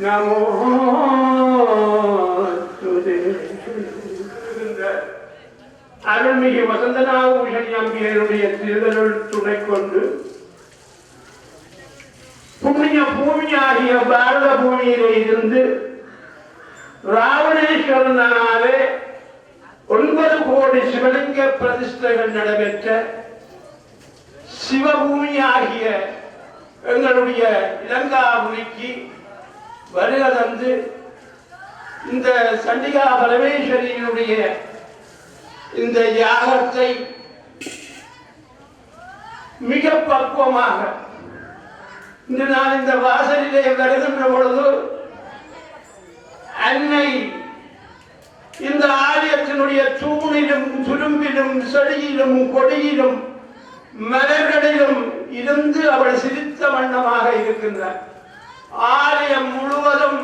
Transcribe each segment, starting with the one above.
நமோ அருள்மிகு வசந்தநாபூஷணி அம்பியருடைய திருதலுள் துணை கொண்டு புண்ணிய பூமியாகிய பாரத பூமியிலே இருந்து ராவணேஸ்வரனாலே 9 கோடி சிவலிங்க பிரதிஷ்டைகள் நடைபெற்ற சிவபூமியாகிய எங்களுடைய இலங்காபுரிக்கு வருக தந்து இந்த சண்டிகா பரமேஸ்வரியினுடைய இந்த யாகத்தை மிக பக்குவமாக இன்று நான் இந்த வாசலிலே வருகின்ற பொழுது அன்னை இந்த ஆலயத்தினுடைய தூணிலும் துரும்பிலும் செடியிலும் கொடியிலும் மலர்களிலும் இருந்து அவள் சிரித்த வண்ணமாக இருக்கின்றார். ஆலயம் முழுவதும்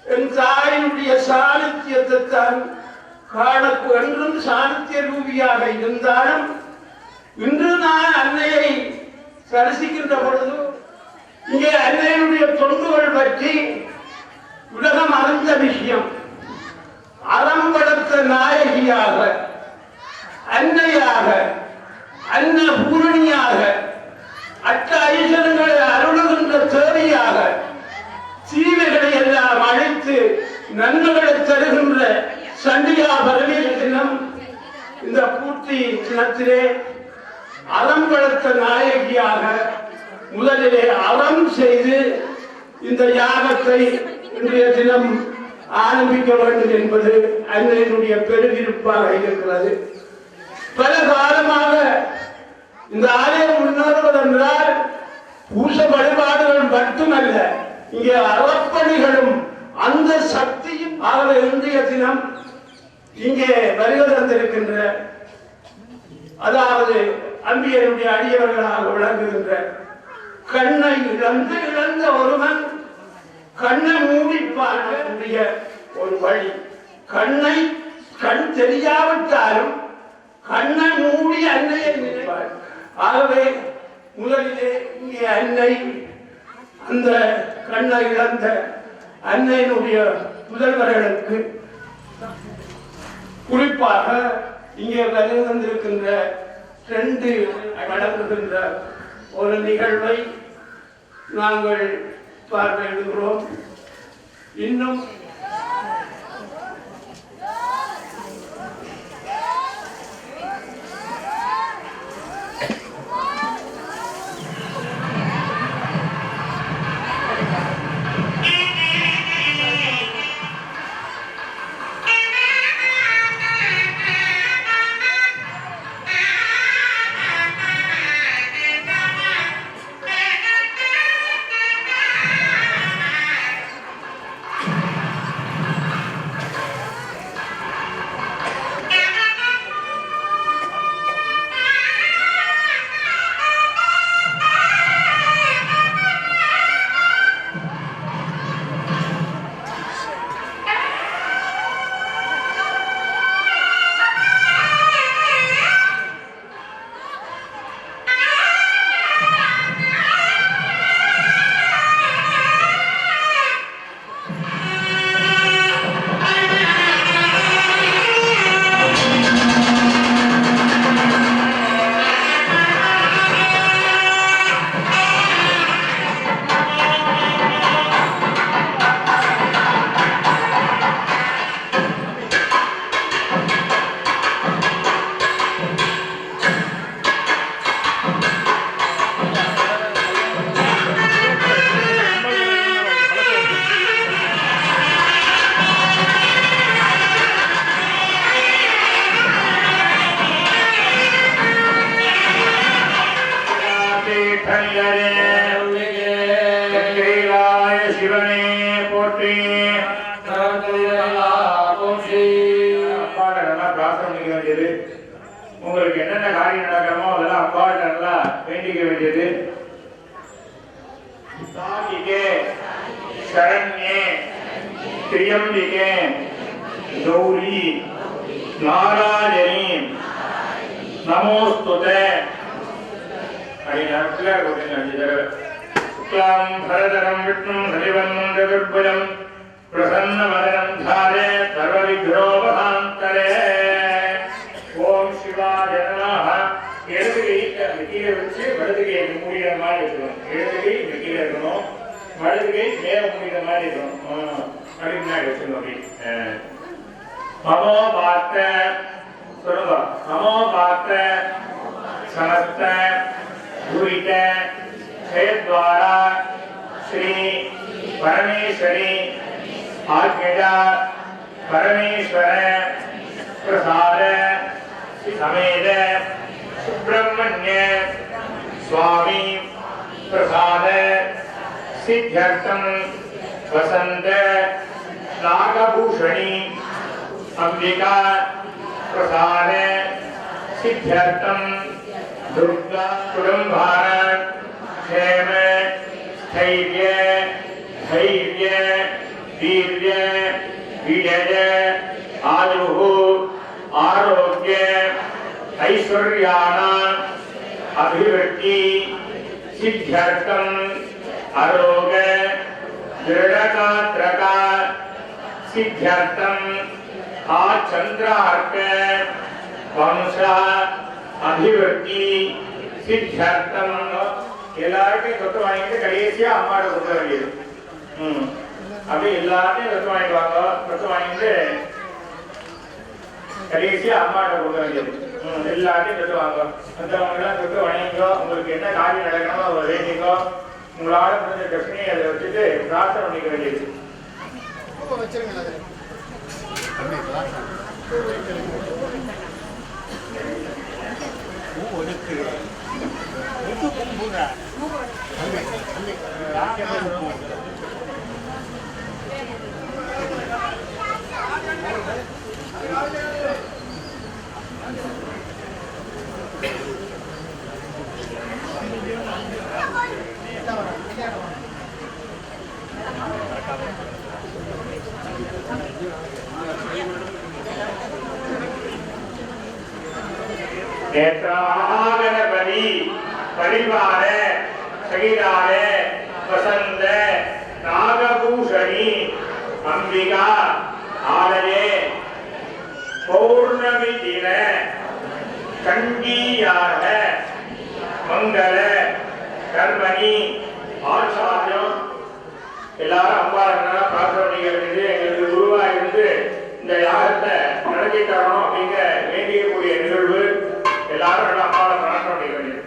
என் தாயினுடைய சாணித்தியத்தை தான் காணக்கு என்றும் சாணித்திய ரூபியாக இருந்தாலும் இன்று நான் அன்னையை தரிசிக்கின்ற பொழுது இங்கே அன்னையினுடைய தொண்டுகள் பற்றி உலகம் அறிந்த விஷயம். அறம் வளர்த்த நாயகியாக, அன்னையாக, அன்னபூரணியாக, அட்ட ஐஸ்வரங்களை அருளுகின்ற தேவையாக, தீமைகளை எல்லாம் அழைத்து நன்மைகளை தருகின்ற சண்டிகா பரமேஸ்வரி தினம். இந்த பூர்த்தி தினத்திலே அறம் வளர்த்த நாயகியாக முதலிலே அறம் செய்து இந்த யாகத்தை இன்றைய தினம் ஆரம்பிக்க வேண்டும் என்பது அன்னையினுடைய பெருவிருப்பாக இருக்கிறது. பல காலமாக இந்த ஆலயம் முன்னேறுவதென்றால் பூச வழிபாடுகள் மட்டுமல்ல, இங்கே அறப்பணிகளும் அந்த சக்தியும். ஆகவே இன்றைய தினம் இங்கே வருகை தந்திருக்கின்ற, அதாவது அம்பியருடைய அடியவர்களாக விளங்குகின்ற, கண்ணை இழந்த ஒருவன் கண்ணை மூடி பார்க்கக்கூடிய ஒரு வழி. கண் தெரியாவிட்டாலும் கண்ணை மூடி அன்னையை நினைப்பார். ஆகவே முதலிலே இங்கே அன்னை, அந்த கண்ணை இழந்த அன்னையினுடைய புதல்வர்களுக்கு குறிப்பாக இங்கே வருகின்ற 2 நடக்குகின்ற ஒரு நிகழ்வை நாங்கள் பார்வையிடுகிறோம். இன்னும் உங்களுக்கு என்னென்ன காரியம் நடக்கிறமோ அதெல்லாம் அப்பாட்ட வேண்டிக்க வேண்டியது. சாகிகே சரண்யே திரியம்பிகே கௌரி நாராயணி நமோஸ்துதே. 5 தடவை शुक्लां भरधरं विष्णुं शशिवर्णं चतुर्भुजं प्रसन्नवदनं ध्याये सर्वविघ्नोपशान्तये ஓம் சிவாய நமஹ. இடது கை கீழே வச்சு வலது கை மூடிற மாதிரி இருக்கணும். இடது கை கீழே இருக்கணும், வலது கை மேல மூடிற மாதிரி இருக்கணும். அப்படி முன்னாடி வச்சுக்கணும். அப்படி நமோ பார்த்த சொல்லுங்க. நமோ பார்த்த समस्त भूरित क्षेत्रद्वारा श्री परमेश्वरी आज्ञा परमेश्वर प्रसाद समेत सुब्रह्मण्य स्वामी प्रसाद सिद्ध्यर्थम वसंत नागभूषणी अंबिका प्रसाद सिद्ध्यर्थम दुर्गा कुटुंबान क्षेम स्थैर्य धैर्य वीर्य विजय आयुः आरोग्य ऐश्वर्याण अभिवृद्धि सिद्ध्यर्थम आरोग्य दृढ़गात्रका सिद्ध्यर्थम आचंद्रार्क वंश अभिवृद्धि सिद्ध्यर्थम எல்லாருக்கும் சொத்து வாங்கிட்டு கடைசியா அம்மாட்ட கொடுக்க வேண்டியது. அப்படி எல்லாத்தையும் சொத்து வாங்கிடுவாங்க. சொத்து வாங்கிட்டு கடைசியா அம்மாட்ட கொடுக்க வேண்டியது. எல்லாத்தையும் சொத்து வாங்க. மற்றவங்க எல்லாம் சொத்து வாங்கிக்கோ. உங்களுக்கு என்ன காரியம் நடக்கணுமோ அதை வேண்டிக்கோ. உங்களால முடிஞ்ச பிரச்சனையை அதை வச்சுட்டு பிரார்த்தனை பண்ணிக்க வேண்டியது. गणपति परिवार सगिरार वसंत नागभूषणी अंबिका आलये पौर्णमी दिन कंडीयार मंगल कर्मणि आचार्य எல்லாரும் அம்மா என்ன பிரார்த்தனை பண்ணிக்கிறது. எங்களுக்கு குருவா இருந்து இந்த யாகத்தை நடத்தி தரணும் அப்படிங்கிற வேண்டியக்கூடிய நிகழ்வு. எல்லாரும் நல்லா அம்மாவோட பிரார்த்தனை பண்ணிக்க வேண்டியது.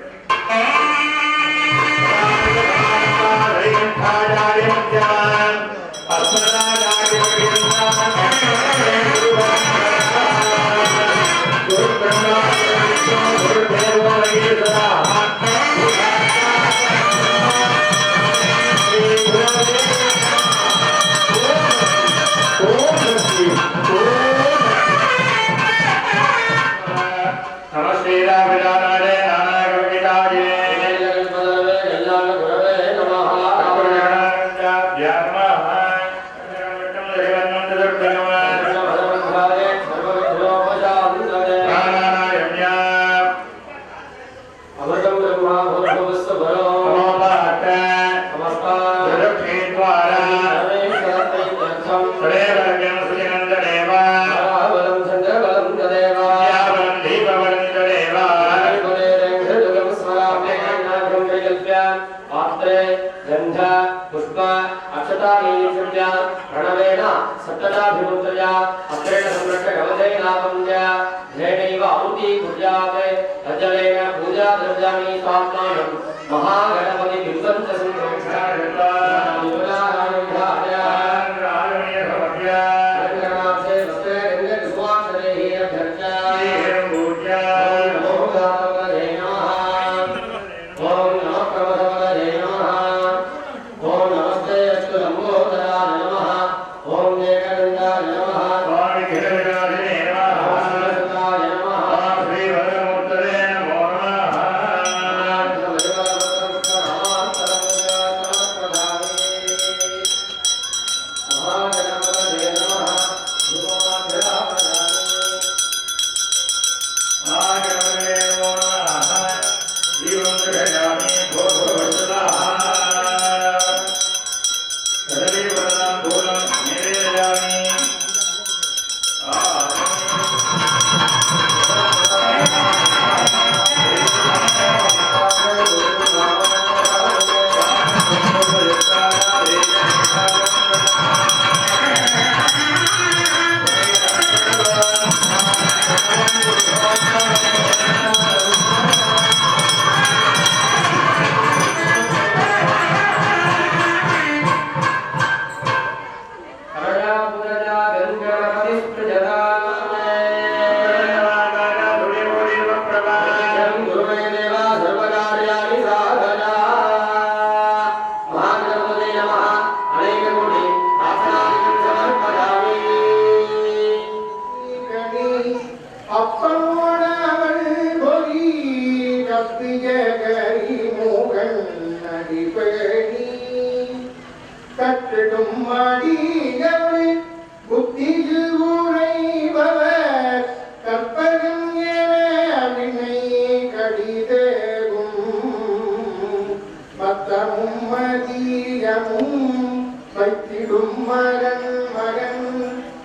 மகன் மகன்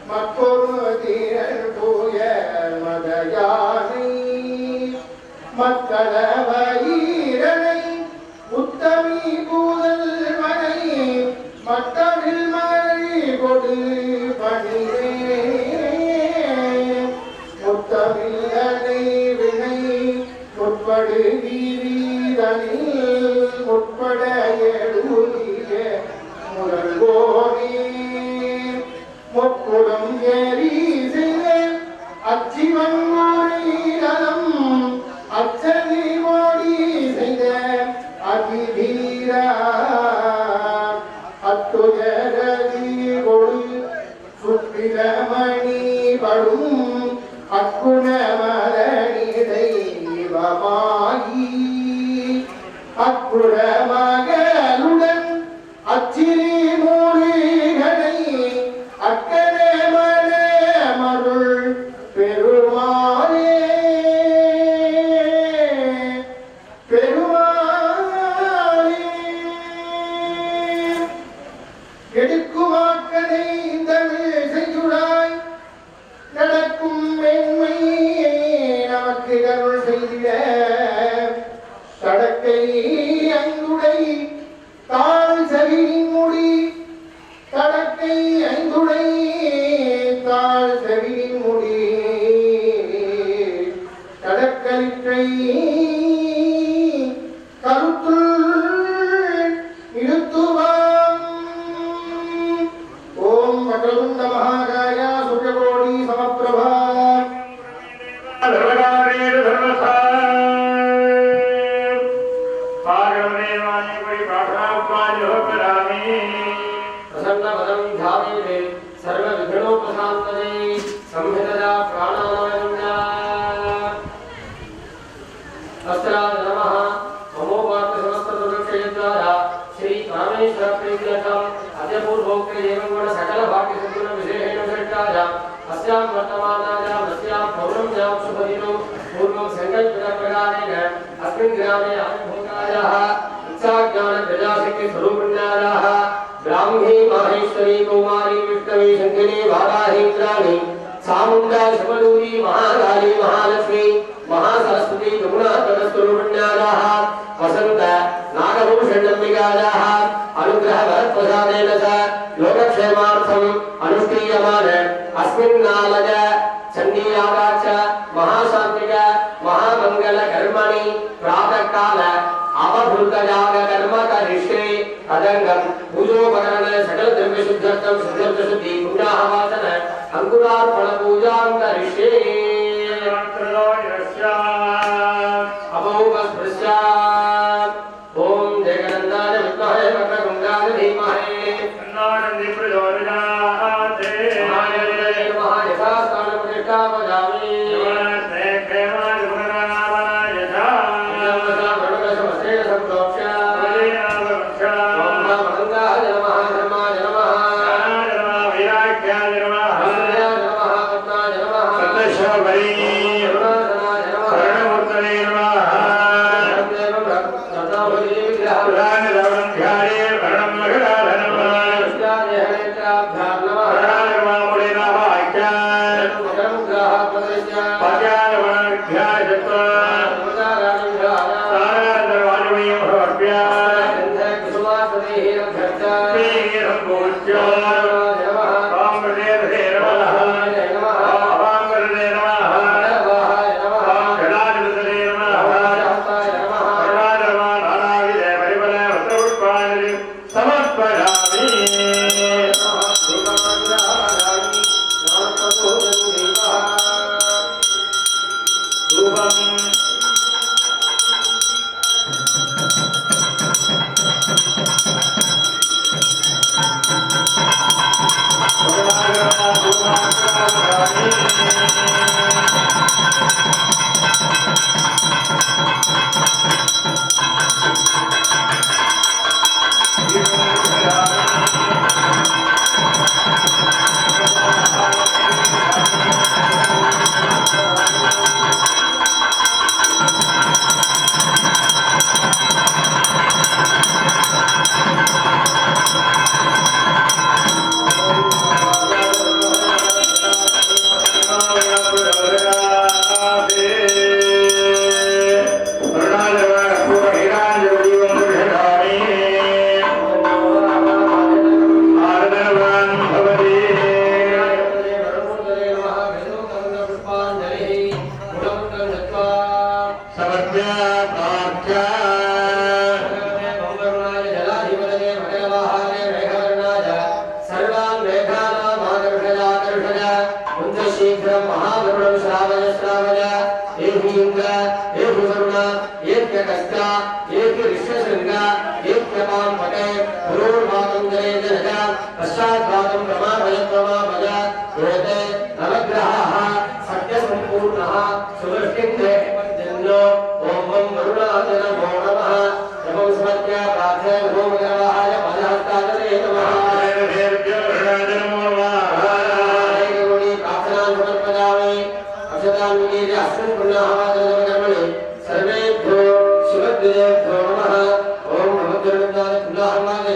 மற்றொரு தீரர் தூய மதயானை மக்களவீரனை உத்தமி பூதல் மனை மட்டவில் மழை கொடு பணிவே முத்தமிழனை வினை முற்படு வீரனில் முற்பட எழுதிய முதல்வோனே முப்புறம் ஏறி செய்த அச்சிவன் நலம் அச்சதி மோடி செய்த அதிதீரா அத்துயரதி கொடு சுப்பிரமணி படும் அக்குணமரணிதை இவமாயி அக்குற மகளுடன் அச்சிரி மூலிகளை அக்கனே மன மருள் பெருமானே பெருமானே எடுக்குமாக்கனை தமிழ் செய்யுடாய் நடக்கும் மென்மை நமக்கு அருள் செய்திட தடக்கை ஐந்துடை தாழ் செவியின் முடி தடக்கை ஐந்துடை தாழ் செவியின் முடி கடற்கலிற்றை கருத்துள் நிறுத்துவாம். ஓம் மகருண்ட மகாகாய சூரியகோடி சமப்பிரபா ब्राह्मी माहेश्वरी कुमारी विष्णवी शंकरी वाराहीन्द्राणी सामुंडा शिवदूरी महाकाली महालक्ष्मी महासरस्वती गुणात्मकस्वरूपिण्याः वसंत नागभूषणम्बिकायाः अनुग्रह वरप्रसादेन च लोकक्षेमार्थम् अनुष्ठीयमान अस्मिन्नालय चण्डीयागाच महाशान्तिक महामंगल कर्मणि प्रातःकाल अवभूतयाग कर्म करिष्ये तदंगम पूजोपकरण सकल द्रव्य शुद्धत्वं शुद्धत्व शुद्धि पुण्याहवाचन अंकुरार्पण पूजां करिष्ये अभोगस्पृश्या ओम जगन्नाथ विद्महे वक्रतुण्डाय धीमहि तन्नो प्रचोदयात् महादेवाय नमः यथास्थान प्रतिष्ठा भजामि महावजश्रावज एहि इंद्र एहि वरुण एत्य कस्ता एत्य ऋष्यशृंगा एत्य पांपटे पुरोर्वातं जने जनजा पश्चाद्वातं प्रमाभज एते नवग्रहाः सत्यसम्पूर्णः सुवृष्टिं जन्नो ओम वरुणाय नमो नमः नमो समर्प्य प्रार्थये नमो ग्रहाय पदहस्ताय नमः सर्वेभ्यो शिवद्वयेभ्यो नमः ओम नमो दुर्गाय पुल्लाहमाय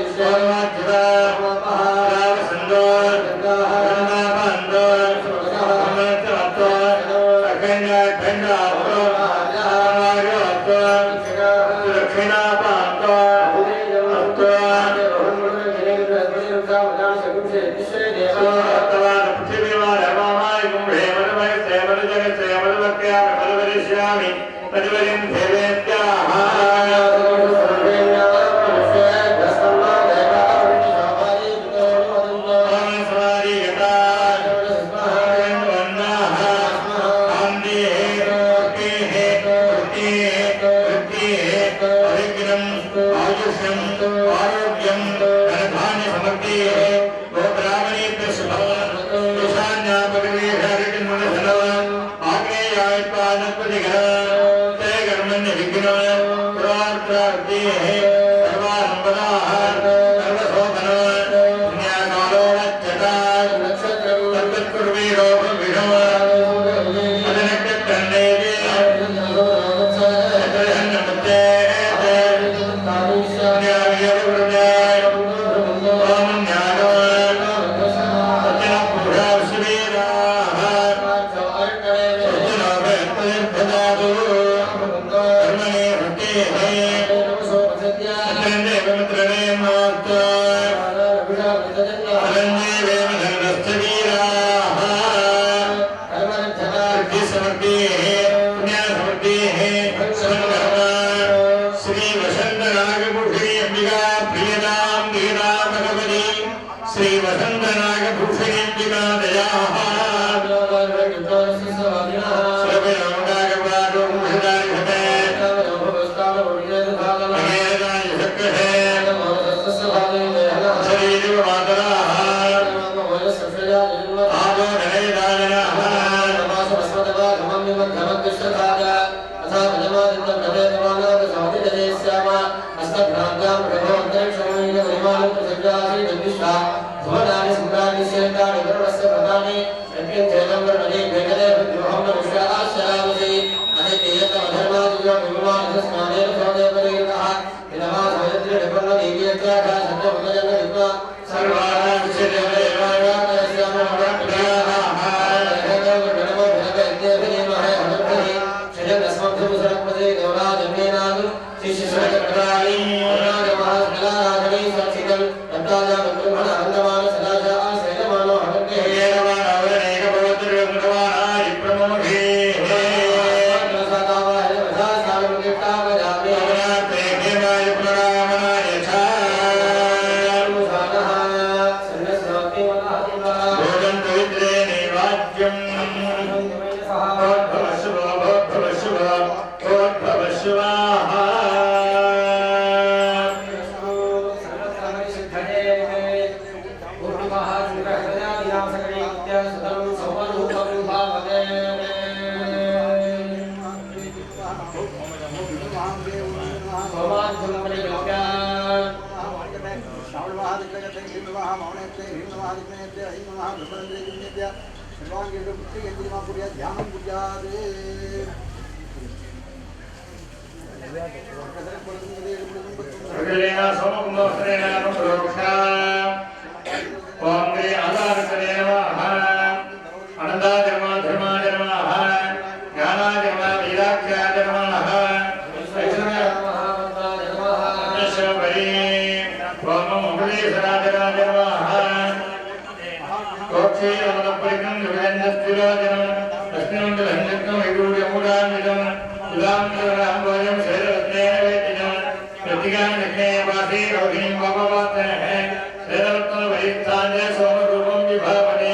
सोम रूपम विभावने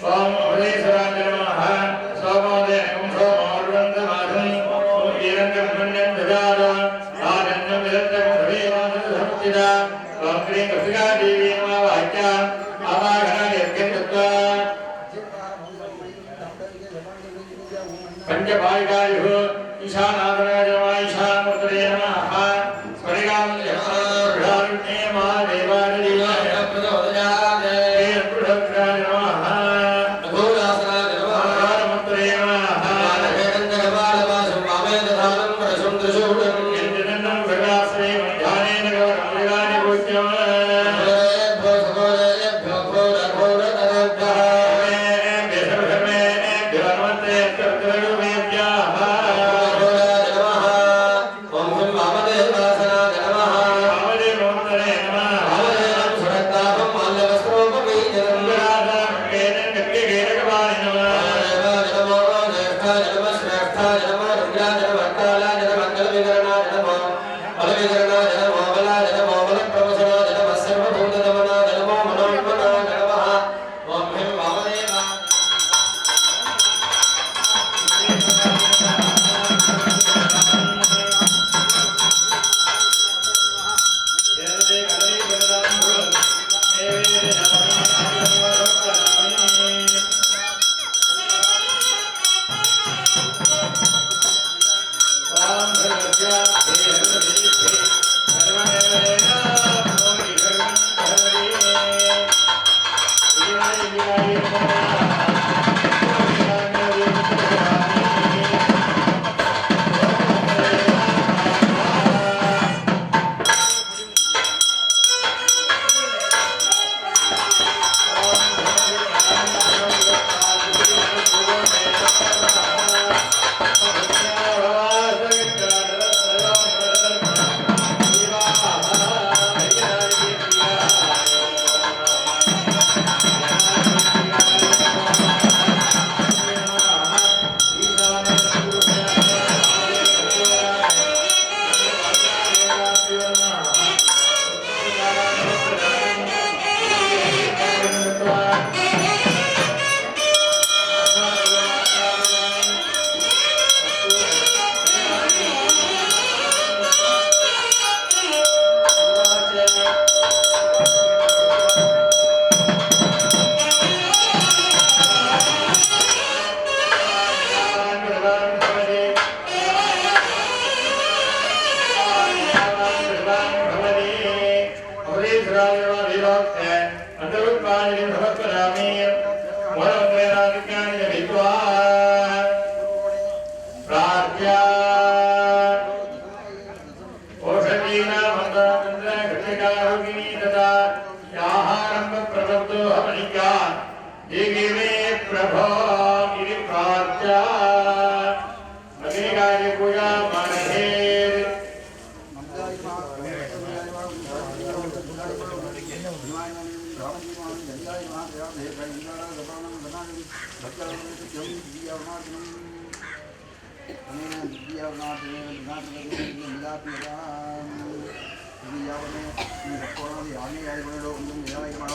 ओम अवधेश्वराय नमः सोमो पंचबालिकायुः ईशानादराय नमः ईशानमूर्तये नमः स्फटिकामूर्तये नमः महादेवाय नमः प्रचोदयात् पुरुषोत्तराय नमः रघुनाथाय नमः कारमूर्तये नमः मानवेन्द्रकपालवासं वामेदधानं वरसं त्रिशूलं यन्त्रनं भगाश्रये मध्याह्नेन गौरमृगानि पूज्यम्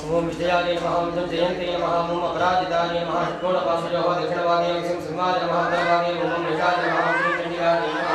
ओम विजयाय नमः ओम जयन्ते नमः ओम अपराजिताय नमः षट्कोणपाशयोः दक्षिणवादे ओम सिंहाय नमः उत्तरवादे ओम निषाय नमः ओम चण्डिकाय नमः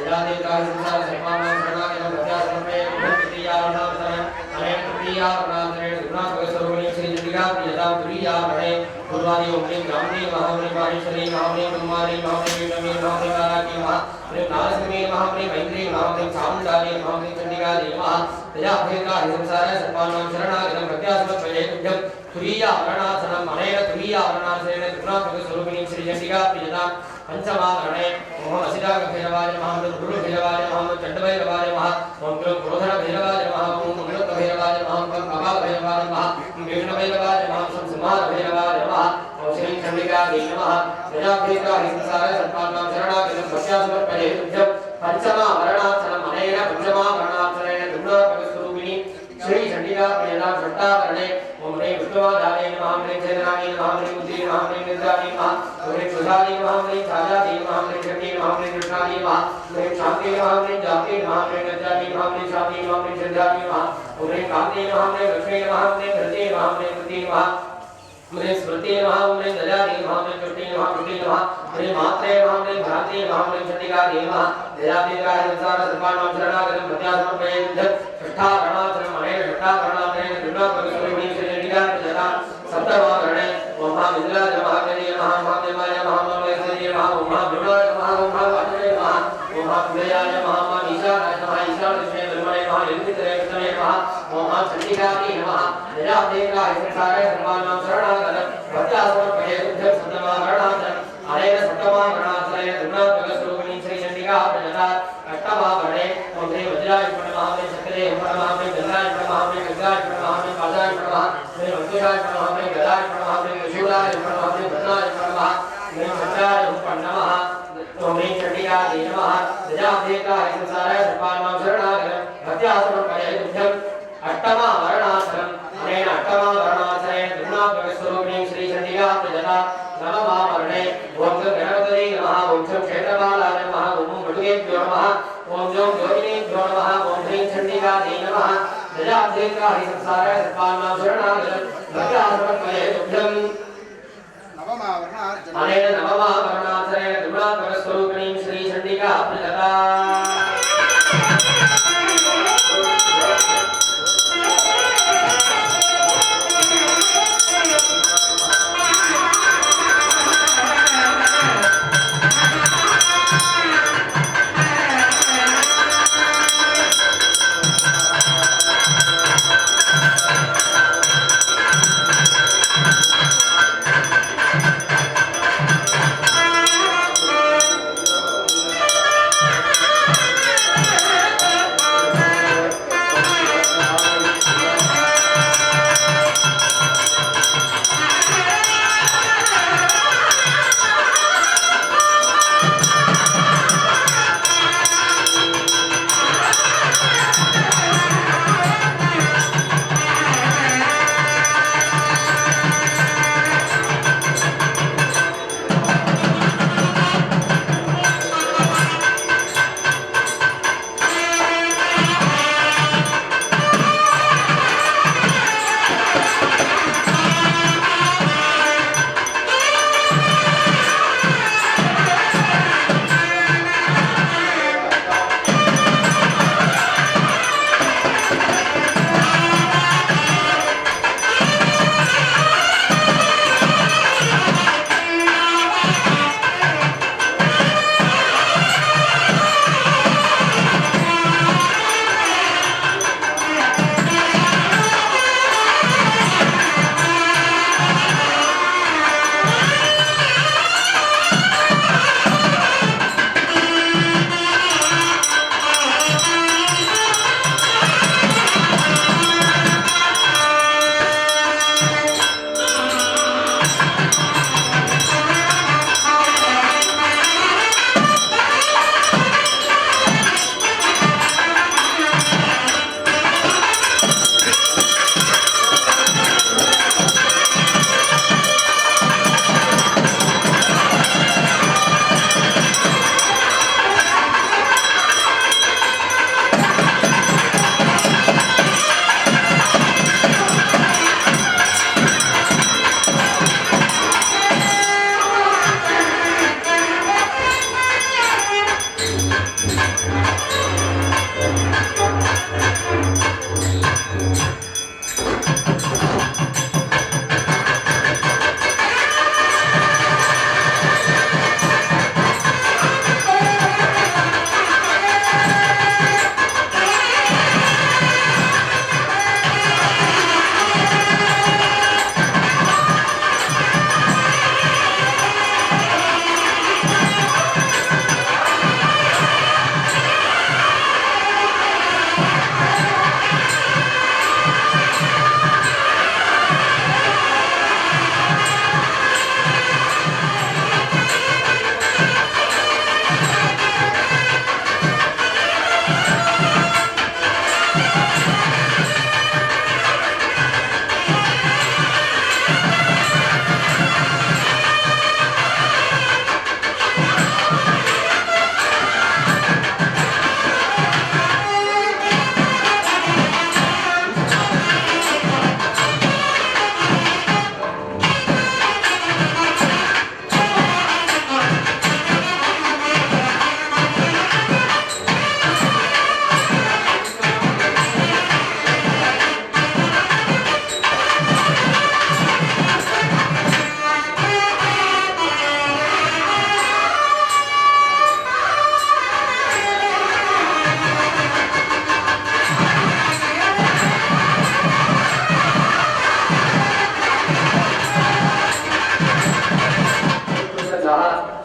यदादेवताय संसार सर्वाणां शरणाय नमः प्रत्यासमर्पये तृतीयावनावसरे अनेन तृतीयावनावसरे गुरुनाथस्वरूपिणी श्री चण्डिका प्रियतां तुरीयावने पूर्वादि ओम क्लीं ग्रामणी नमः ओम माहेश्वरी नमः ओम कुमारी नमः ओम वीणवी नमः ओम नारायणी नमः ओम नारसिंही नमः ओम मैत्री नमः ओम चामुण्डाय नमः ओम चण्डिकाय नमः तयाभेदाय संसार सर्वाणां शरणाय नमः प्रत्यासमर्पये तुभ्यं तुरीयावरणासनम् अनेन तुरीयावरणासनेन गुरुनाथस्वरूपिणी श्री चण्डिका प्रियतां पंचमावरणे ओम असिताभैरवाय नमः ओम गुरुभैरवाय नमः ओम चण्डभैरवाय नमः ओम क्रोधनभैरवाय नमः ओम अमृतभैरवाय नमः ओम कपालभैरवाय नमः ओम विष्णुभैरवाय नमः ओम सिंहाभैरवाय नमः ओम श्री चण्डिकायै नमः तयाभेदाय संसार सर्वाणां शरणाय नमः प्रत्यासमर्पये तुभ्यं पंचमावरणासनम् अनेन पंचमावरणासनेन गुरुनाथस्वरूपिणी श्री चण्डिका प्रियतां षष्ठावरणे ओम ह्रीं विष्णुवादाय नमः ओम ह्रीं चेतनाय नमः ओम ह्रीं बुद्धि नमः ओम ह्रीं निद्राय नमः ओम ह्रीं सुधाय नमः ओम ह्रीं छायाय नमः ओम ह्रीं शक्ति नमः ओम ह्रीं कृष्णाय नमः ओम ह्रीं शान्ति नमः ओम ह्रीं जाति नमः ओम ह्रीं निद्राय नमः ओम ह्रीं शान्ति नमः ओम ह्रीं सिद्धाय नमः ओम ह्रीं कान्ति नमः ओम ह्रीं लक्ष्मी नमः ओम ह्रीं धृति नमः ओम ह्रीं कृति नमः ओम ह्रीं स्मृति नमः ओम ह्रीं दयादि नमः ओम ह्रीं तुष्टि नमः कृति नमः ओम ह्रीं मात्रे नमः ओम ह्रीं भ्रान्ति नमः ओम ह्रीं चण्डिकायै नमः दयादिकाय संसार सर्वाणां शरणागतं प्रत्यासमर्पये षष्ठावरणासनम् अनेन षष्ठावरणासनेन गुरुनाथस्वरूपिणी श्री चण्डिका प्रियतां सप्तमावरणे ओम महाविद्याय नमः महादेवाय नमः महादेवाय नमः महामहेश्वराय नमः ओम महाभृणाय चंडिकायै नमः निरादेकाय संसारे धर्माणां शरणागतं भक्त्यासमर्पये तुभ्यं सप्तमाभरणाचलं अनेन सप्तमाभरणाचलेन दुर्गास्वरूपिणीं श्री चंडिका प्रजता अष्टमाभरणे ओम श्री वज्राय नमः ओम शक्रे नमः ओम गंगाय नमः ओम गंगाय नमः ओम पादाय नमः श्री मंगलाय नमः ओम गदाय नमः ओम शूलाय नमः ओम भद्राय नमः श्री चंद्राय नमः ओम चंडिकायै नमः निरादेकाय संसारे धर्माणां शरणागतं भक्त्यासमर्पये तुभ्यं अष्टमाभरणाचलं अनेन अष्टमाभरणाचलेन दुर्गास्वरूपिणीं श्री चंडिका प्रजता नवमाभरणे ओम गणपतये नमः ओम क्षेत्रपालाय नमः ओम पटुकेभ्यो नमः ओम ज्योतिनेभ्यो नमः ओम ह्रीं चंडिकायै नमः निरादेकाय संसारे धर्माणां शरणागतं भक्त्यासमर्पये तुभ्यं अनेन नवमाभरणाचलेन दुर्गास्वरूपिणीं श्री चंडिका प्रजता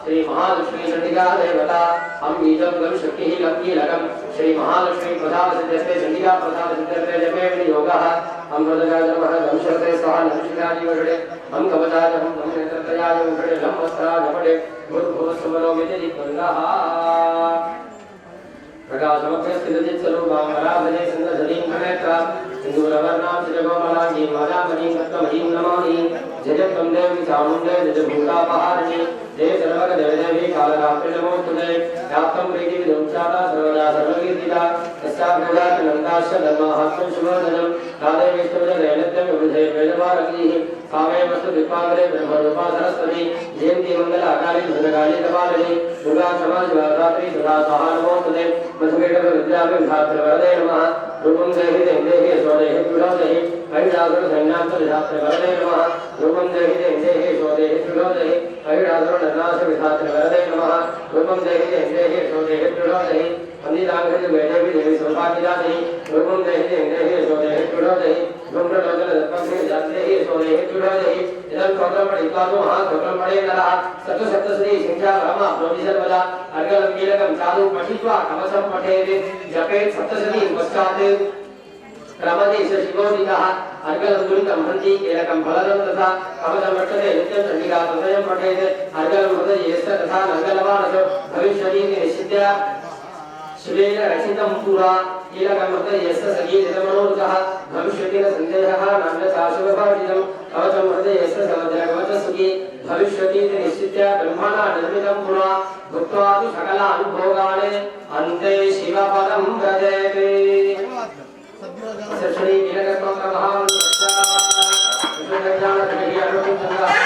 श्री महालक्ष्मी चंडिका देवता हम बीजम गम शक्ति लक्की लगम श्री महालक्ष्मी प्रसाद सिद्धस्ते चंडिका प्रसाद सिद्धस्ते जपे विनियोगः हम वरदाय नमः गम शक्ते स्वाहा नमस्काराय वषडे हम कवचाय हम नम नेत्रयाय वषडे लम वस्त्राय वषडे भूर्भुवः सुमनो विदितंगः प्रकाशमभ्यस्थित स्वरूपां वराभजे सुंदरधरीं प्रणेत्रा सिंदूरवर्णां श्रीजगोमलांगीं मालामणीं सप्तमहीं नमामि जय त्वं देवी चामुण्डे जय भूतापहारिणी जय सर्वगदेवी कालरात्रि नमोस्तुते व्याप्तं प्रीतिविदुंचाता सर्वदा सर्वकीर्तिता तस्याभ्युदात्तनन्ताश्च धर्माहात्म्यं शुभोदनं राधे विष्णुविदनैनत्यं विबुधे वेदभारतीः सामे वस्तु विपाकरे ब्रह्मरूपा सरस्वती जयन्ती मङ्गलाकाली भद्रकाली कपालिनी दुर्गा क्षमा शिवरात्रि सदा स्वाहा नमोस्तुते मधुकेटविद्याविधात्रवरदे नमः रूपं देहि देहि स्वदेहि विरोधहि अहिडासुरसैन्यान्तविधात्रवरदे नमः रूपं देहि देहि स्वदेहि विरोधहि अहिडासुरनाशविधात्रवरदे नमः रूपं देहि देहि स्वदेहि विरोधहि वन्दिताङ्घ्रिवेदेवी देवी सौभाग्यदानि रूपं देहि देहि स्वदेहि विरोधहि धूम्रलोचनदत्पक्षिदेहि स्वदेहि विरोधहि इदं स्तोत्रं पठित्वा तु महास्तोत्रं पठे नरः सप्तसप्तश्री संख्या ब्रह्म प्रोति सर्वदा अर्गलं कीलकं चादु पठित्वा कवचं पठेत् जपेत् सप्तशती पश्चात् क्रमदेश शिवोदितः अर्गलं दुरितं हन्ति कीलकं फलदं तथा कवचं रक्षते नित्यं चण्डिका तन्तयं पठेत् अर्गलं हृदयेश्च तथा नङ्गलवानसो भविष्यतीति निश्चित्य शिवेन रक्षितं पुरा कीलकं हृदयेश्च सगीरितमनोरुतः भविष्यति न सन्देहः नान्यथाशुभभाजितं कवचं हृदयेश्च समजनकवचसुखी भविष्यतीति निश्चित्य ब्रह्मणा निर्मितं पुरा भुक्त्वा तु सकलानुभोगान् अन्ते शिवपदं व्रजेत् श्री कीलकस्तोत्र महामन्त्रः विष्णुज्ञानकविः अनुचिन्तनः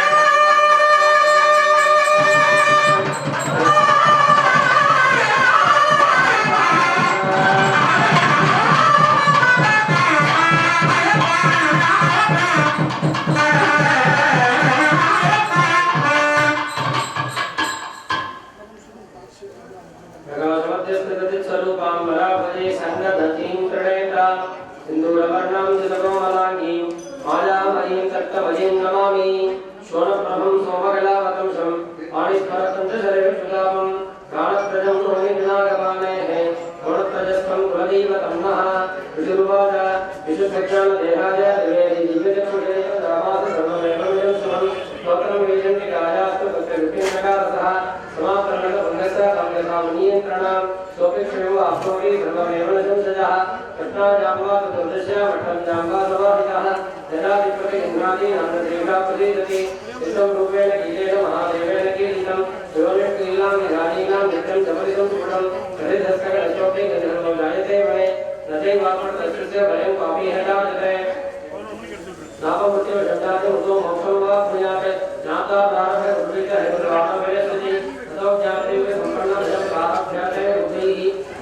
स्वरूपां वराभजे सन्नदतीं प्रणेता सिन्दूरवर्णां चितकोमलाङ्गीं मालामणीं तत्त्वमयीं नमामि शोणप्रभं सोमकलावतंसं पाणिस्मरतं च शरीरसुतापं प्राणप्रजं रोहिणीनागपानेः गुणप्रजस्थं कुलदैवतं नः ऋषिरुवाच विशुद्धज्ञानदेहाय द्विवेदी दिव्यचक्षुषे रामास सर्वमेवं शुभं स्तोत्रं वेदन्ति कायास्तु तस्य समापरणभङ्गस्य काम्यसामनियन्त्रणं सोपेक्षयो आप्नोति सर्वमेव न संशयः कृष्णाजाम्बा चतुर्दश मठं जाम्बा समाहितः जनाधिपति इन्द्रादि नामदेवता प्रसीदति विष्णुं रूपेण कीलेन महादेवेन कीलितं योनिष्कीलां निधानीनां नित्यं चपलितं सुपुटं प्रसिद्धस्तकलशोके गन्धर्वं जायते वने न चैवात्मतस्य भयं कापि हटाजते नापमृत्यो शब्दात् उतो मोक्षं वा पुण्यात् ज्ञाता प्रारभ्य उद्विग्न हेतुर्वाणवेदसति ततो ज्ञाते सम्पन्नं प्रारभ्यते बुद्धिः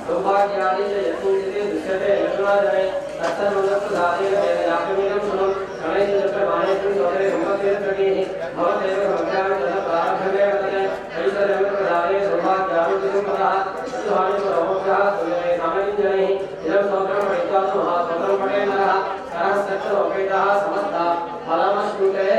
सौभाग्यादि च यत्किञ्चित् दृश्यते यत्नाजने तत्सर्वदत्तदातेन वेदयाप्यमिदं शुभं गणैर्यत्रमानेषु सोदरे सम्पत्तिर्प्रतिः भवतेव सम्भ्यामि ततः प्रारभ्यते वर्तते ऐश्वर्यमित्रदाये सौभाग्यानुतिसम्पदः तत्त्वानुपरमोक्षः तुल्यते सामकिञ्जनैः इदं स्तोत्रं पठित्वा तु महास्तोत्रं पठे नरः सहस्रक्षरोपेतः समस्ता फलमश्नुते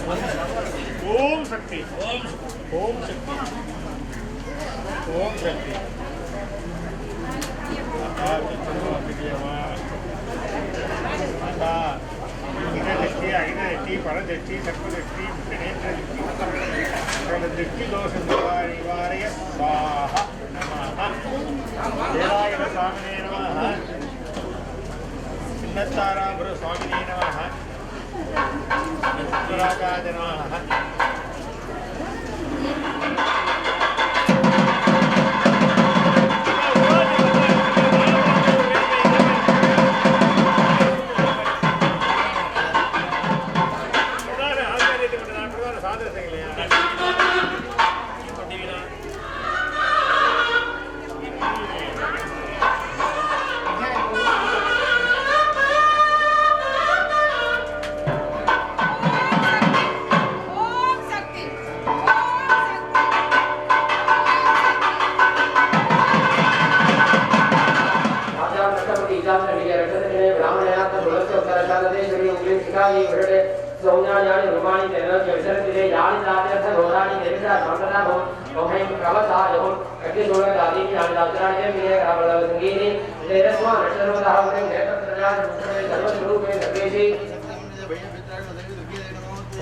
ओम शक्ति ओम शक्ति ओम शक्ति दृष्टि अग्नि दृष्टि फल दृष्टि सर्व दृष्टि नेत्र दृष्टि दृष्टि दोष निवारय स्वाहा नमः देवाय स्वामिने नमः चिन्नताराभृ स्वामिने नमः पुराकाय नमः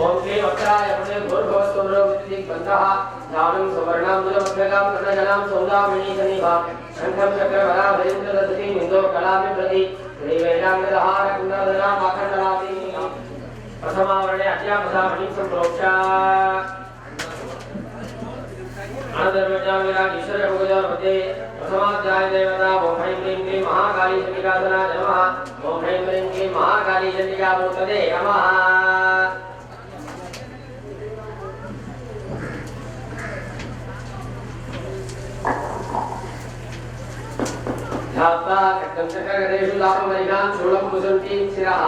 ओम श्री वक्राय पुण्य भूर्भुवस्सुरो विद्युदिग्बन्धः दानं सुवर्णाम्बुजमभ्यगां कृतजनां सौदामणिसन्निभा शङ्खं चक्रवराभयन्द्रदधतीं इन्दो कलाभिप्रति श्रीवेदाङ्गदहार कुन्दरदनामाखण्डलातीं प्रथमावरणे अद्यापसामणिं सम्प्रोक्ष्य अनन्तरविद्याविरागीश्वरभोजमध्ये प्रथमाध्याय देवता ओम ह्रीं क्लीं क्लीं महाकाली चण्डिकासनाय नमः ओम ह्रीं क्लीं क्लीं महाकाली चण्डिकामूर्तये नमः ध्यात्वा कट्टं चक्रगदेषु लाभमरिकां शूलं कुसुन्तीं शिरः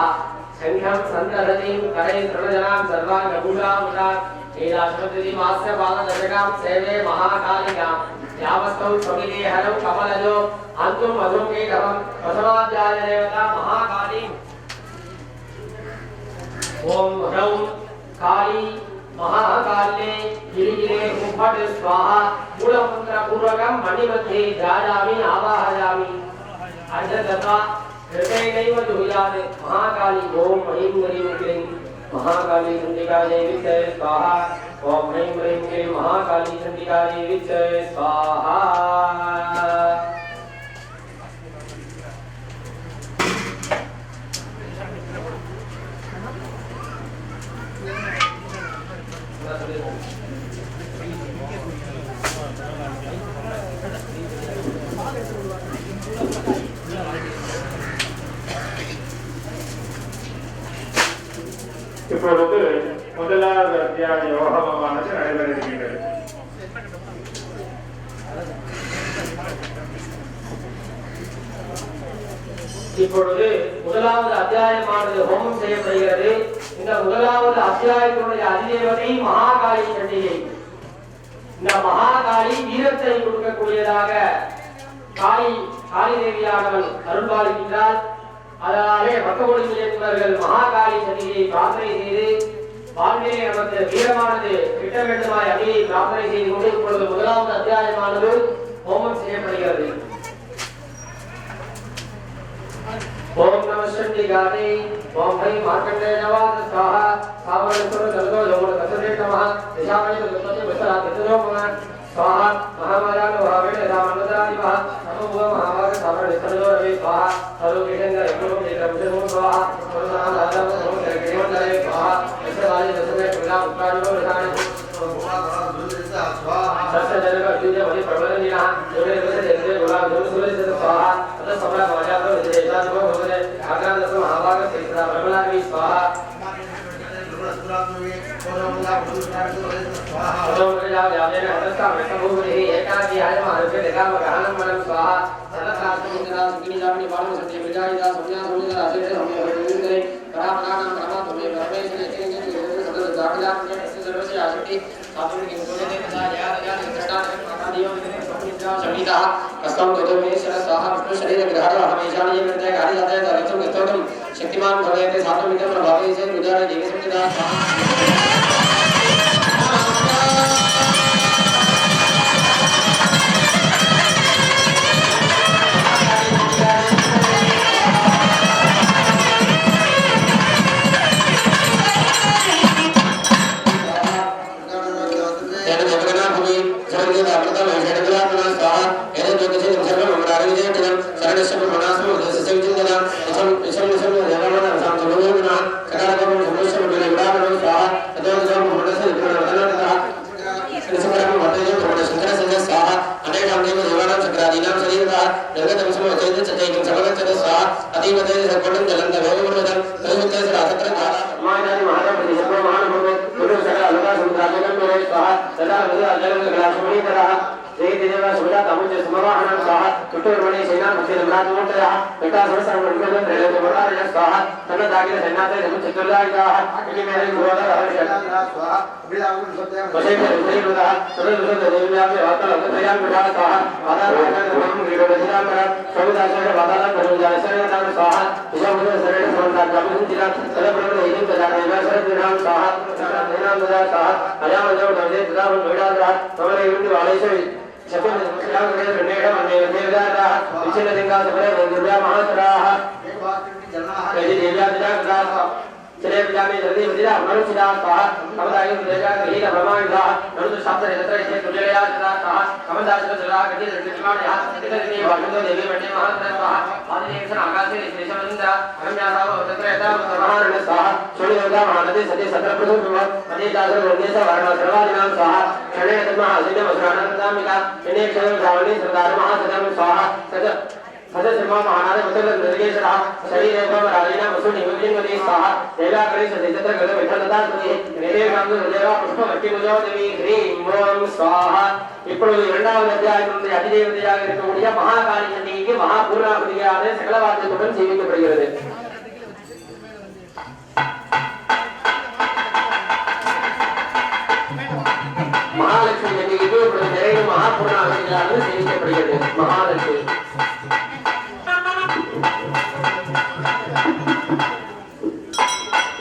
शङ्खं सन्दधतीं करैः तृणजनां सर्वाङ्गभूषामुषा लीलाश्वतिमास्य पाददशकां सेवे महाकालिकां यावस्तौ स्वमिले हरौ कमलजो अन्तुं मधुकेटवं प्रथमाध्याय देवता महाकाली ओम ह्रौं काली महाकाल्ये गिरिगिरे मुफट स्वाहा मूलमन्त्रपूर्वकं मणिमध्ये ध्यायामि आवाहयामि अर्धदत्वा हृदयैव जुहुयात् महाकाली ओम ह्रीं ह्रीं क्लीं महाकाली चण्डिकायै विद्महे स्वाहा ओम ह्रीं ह्रीं क्लीं महाकाली चण्डिकायै विद्महे स्वाहा இப்பொழுது முதலாவது அத்தியாய யோகமானது நடைபெற இருக்கின்றது. இப்பொழுது முதலாவது அத்தியாயமானது ஹோமம் செய்யப்படுகிறது. இந்த முதலாவது அத்தியாயத்தினுடைய அதிதேவதை மகாகாளி சண்டிகை. இந்த மகாகாளி வீரத்தை கொடுக்கக்கூடியதாக காளி தேவியானவள் அருள்பாலிக்கின்றார். அதனாலே பக்தகோடி என்பவர்கள் மகாகாளி சண்டிகையை பிரார்த்தனை செய்து வாழ்விலே நமக்கு வீரமானது கிட்ட வேண்டுமாய் அடியை பிரார்த்தனை செய்து கொண்டு இப்பொழுது முதலாவது அத்தியாயமானது ஹோமம் செய்யப்படுகிறது. ओम नमः चंडिकायै ओम हरि मार्कंडेय नमः स्वाहा सावरणेश्वर जलदो यमुना कसरे नमः दिशामय गणपति बसरा तिथो नमः स्वाहा महामायान भावेन रामनदादिवः नमो महाभाग सावरणेश्वर रवि स्वाहा सर्वकेन्द्र एकरो निरंजनो स्वाहा सर्वनादादम सर्वकेन्द्र स्वाहा ऐसे दशमे पुरा उपायो विधान सस्य जनक युजे वहि प्रबलनिना योगे वसे जंदे गुलाब जो सूर्य से स्वाहा तत सबला माया तो विदेशा जो होले आग्रा दस महाभाग तीसरा प्रबलानि स्वाहा ओम प्रजा यादेन हरस्ता विष्णुभूति एकाकी आय महारुके देगाम गहनम मनम स्वाहा सदकास्म मुद्रा सुखिनी जामनि बाणो सत्य विजयदा संज्ञा संज्ञा राशि हम होले परापराणाम ब्रह्मा तुमे परमेश्वर चेंज सदर जागला सर्वस्य आशक्ति साधुन की बोले दे तथा याद याद सृष्टा आदियों में संविदा संहिता कस्तम तो में स्वाहा विष्णु शरीर ग्रहण हमेशा ये मिलते हैं गाड़ी जाते हैं तरचम स्तोत्रम शक्तिमान भगवते साधु मित्र प्रभावी से गुजारे देवी संहिता இப்பொழுது இரண்டாவது அத்தியாயத்தினுடைய அதிதேவதையாக இருக்கக்கூடிய மகாகாளி சண்டிகைக்கு மகாபூர்ணாபதியான சகலவாத்தியத்துடன் சேவிக்கப்படுகிறது. மகாலட்சுமி சண்டிகைக்கு இப்பொழுது நிறைய மகாபூர்ணாபதிகளாக சேவிக்கப்படுகிறது. மகாலட்சுமி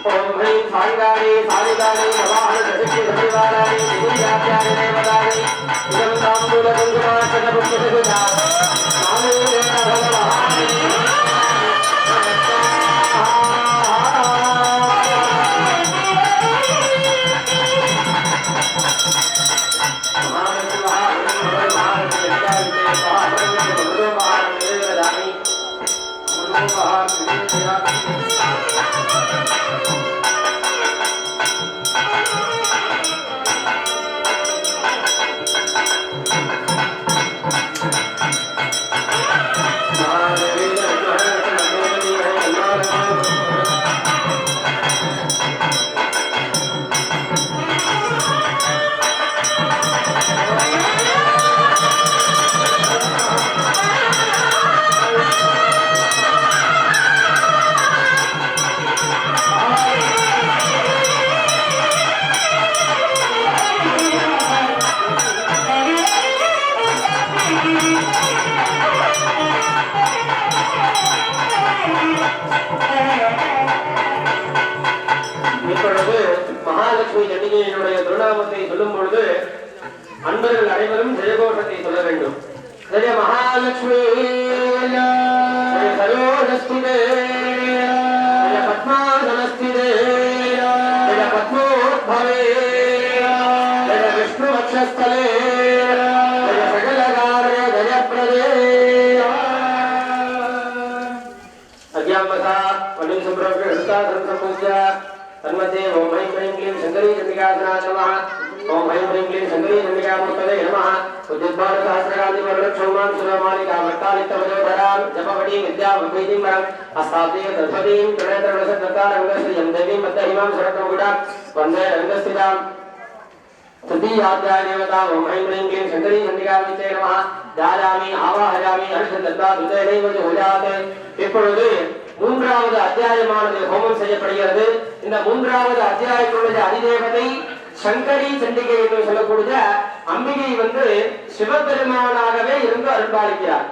ओम ह्रीं साईगाणी साईगाणी नवाहन प्रसिद्धि सचिवालय दिव्याख्यानि देवतानि इदं ताम्बूल कुङ्कुमार्चन पुष्पसुधा नामो देवता भगवान् மகாலட்சுமி சண்டிகையினுடைய திருநாமத்தை சொல்லும் பொழுது அன்பர்கள் அனைவரும் ஜெயகோஷத்தை சொல்ல வேண்டும். ஜெய மகாலட்சுமி, ஜெய சரோஜஸ்திதே, ஜெய பத்மாசனஸ்திதே, ஜெய பத்மோத்பவே, ஜெய விஷ்ணு வக்ஷஸ்தலே, ஜெய சகலகார்ய ஜயப்ரதே. अज्ञामता वलिं संप्रोक्ष हृतासनं संपूज्य तन्मध्ये ओम ऐं ह्रीं क्लीं शङ्करी चण्डिकासनाय नमः. ओम ऐं ह्रीं क्लीं शङ्करी चण्डिकामूर्तये नमः. उद्युद्भारसहस्रकान्ति वरलक्षौमां सुरमालिकां वट्टालिक्तवयोधरां जपवटीं विद्यावैदिं वरम् अस्ताब्दीं दधतीं त्रिनेत्ररसद्वतारङ्गश्रियं देवीं बद्धहिमां शरत्मकुटां वन्दे रङ्गस्थितां तृतीयाध्याय देवता ओम ऐं ह्रीं क्लीं शङ्करी चण्डिकामूर्तये नमः. ध्यायामि आवाहयामि हर्षदत्ता दुर्दैव जुहुजाते. இப்பொழுது மூன்றாவது அத்தியாயமானது ஹோமம் செய்யப்படுகிறது. இந்த மூன்றாவது அத்தியாயத்தினுடைய அதிதேவதை சங்கரி சண்டிகை என்று சொல்லக்கூடிய அம்பிகை சிவபெருமானாகவே இருந்து அருள்பாலிக்கிறார்.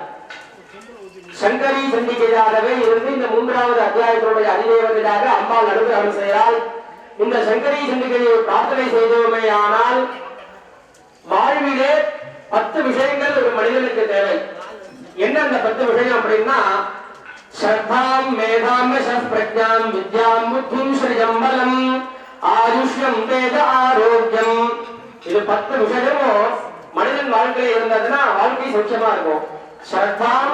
சங்கரி சண்டிகையாகவே இருந்து இந்த மூன்றாவது அத்தியாயத்தினுடைய அதிதேவதையாக அம்பாள் அனுகிரகம் செய்கிறாள். இந்த சங்கரி சண்டிகையை பிரார்த்தனை செய்தோமே ஆனால் வாழ்விலே 10 விஷயங்கள் ஒரு மனிதனுக்கு தேவை. என்ன அந்த 10 விஷயம் அப்படின்னா, ஸ்ரத்தாம் மேதாம் பிரஜாம் வித்யாம் புத்திம் ஸ்ரீயம் பலம் ஆயுஷ்யம் வேத ஆரோக்கியம். இது 10 விஷயமும் மனிதன் வாழ்க்கையில் இருந்ததுன்னா வாழ்க்கை சௌக்கியமா இருக்கும். श्रद्धां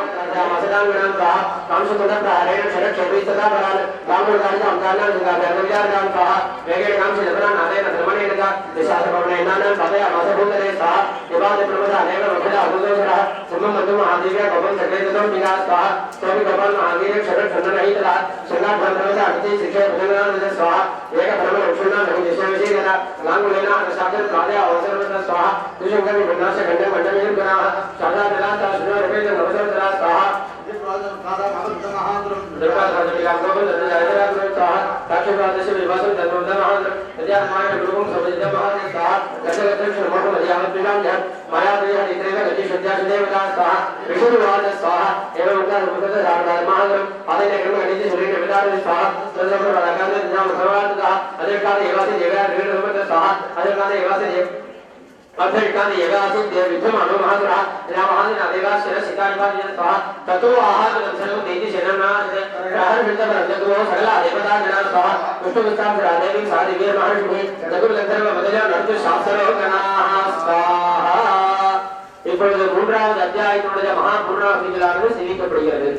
मसदांगणां का कांशतोदा प्रारेण शरद चतुर्विशता बलान रामोदारिता अंगानां जगाते अविचारां का वेगेण नाम से लबना नादेन धर्मणे नगा दिशास भवने नानां पदया मासभूतरे सा देवाद प्रमदा देव वखला अगोदरा सम्म मधु महादेव्या भवन सकलेतम विनाश का स्वामी भगवान महावीर शरद चंद्र नहीं तला संगा भद्रवता अति शिक्षा भजना स्वाहा एक ब्रह्म लक्षणा नहीं दिशा विषयना लांगुलेना साक्षात काले अवसरवता स्वाहा दुशंकर विनाश खंडे मंडलेर बना सादा दलाता सुर नमस्कार स्वाहा स्वाहा अर्थात येगासी देव विद्यमानो महादुरा रामादिना देवास्य सितानिपादिन स्वाहा ततो आहारं सर्व देति शरणना राहर विद्या परजगो सकला देवता जना स्वाहा विष्णुविस्तां रादेवी सादिवे महर्षि जगुल गंधर्व मदजा नर्तु शास्त्रो गणाः स्वाहा. இப்பொழுது மூன்றாவது அத்தியாயத்தினுடைய மகா பூர்ணாகுதிகளானது சேவிக்கப்படுகிறது.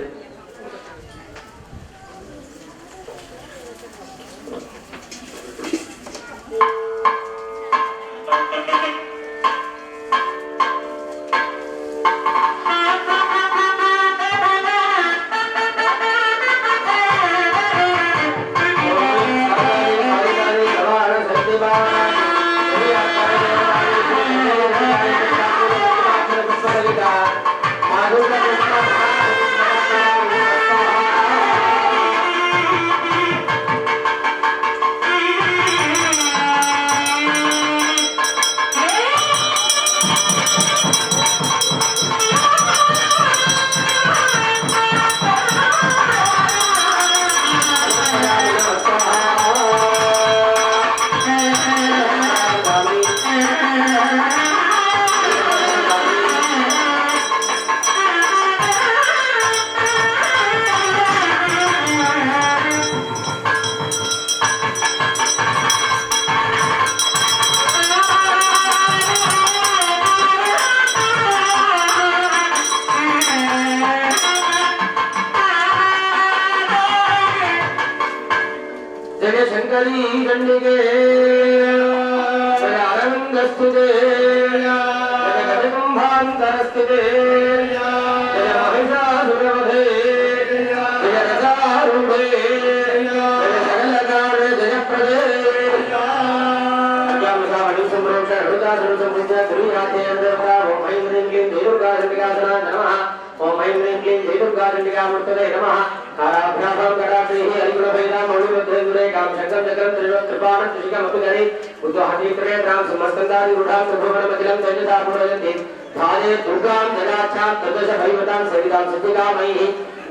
ओम ऐं ह्रीं क्लीं जय दुर्गा चण्डिकामूर्तये नमः. काराभ्यासां कटाक्षैः हरिगुणभैदां मौलिमध्येन्दुरेकां शङ्खं चक्रं त्रिलोक्कृपाणं त्रिशिखमपिगणि उद्वहतीत्रयत्रां समस्तन्दादिरूढां सभुवनमखिलं तेजसा पूरयन्ति ध्याये दुर्गां जगाच्छां तद्दशभैवतां सवितां सिद्धिकामैः.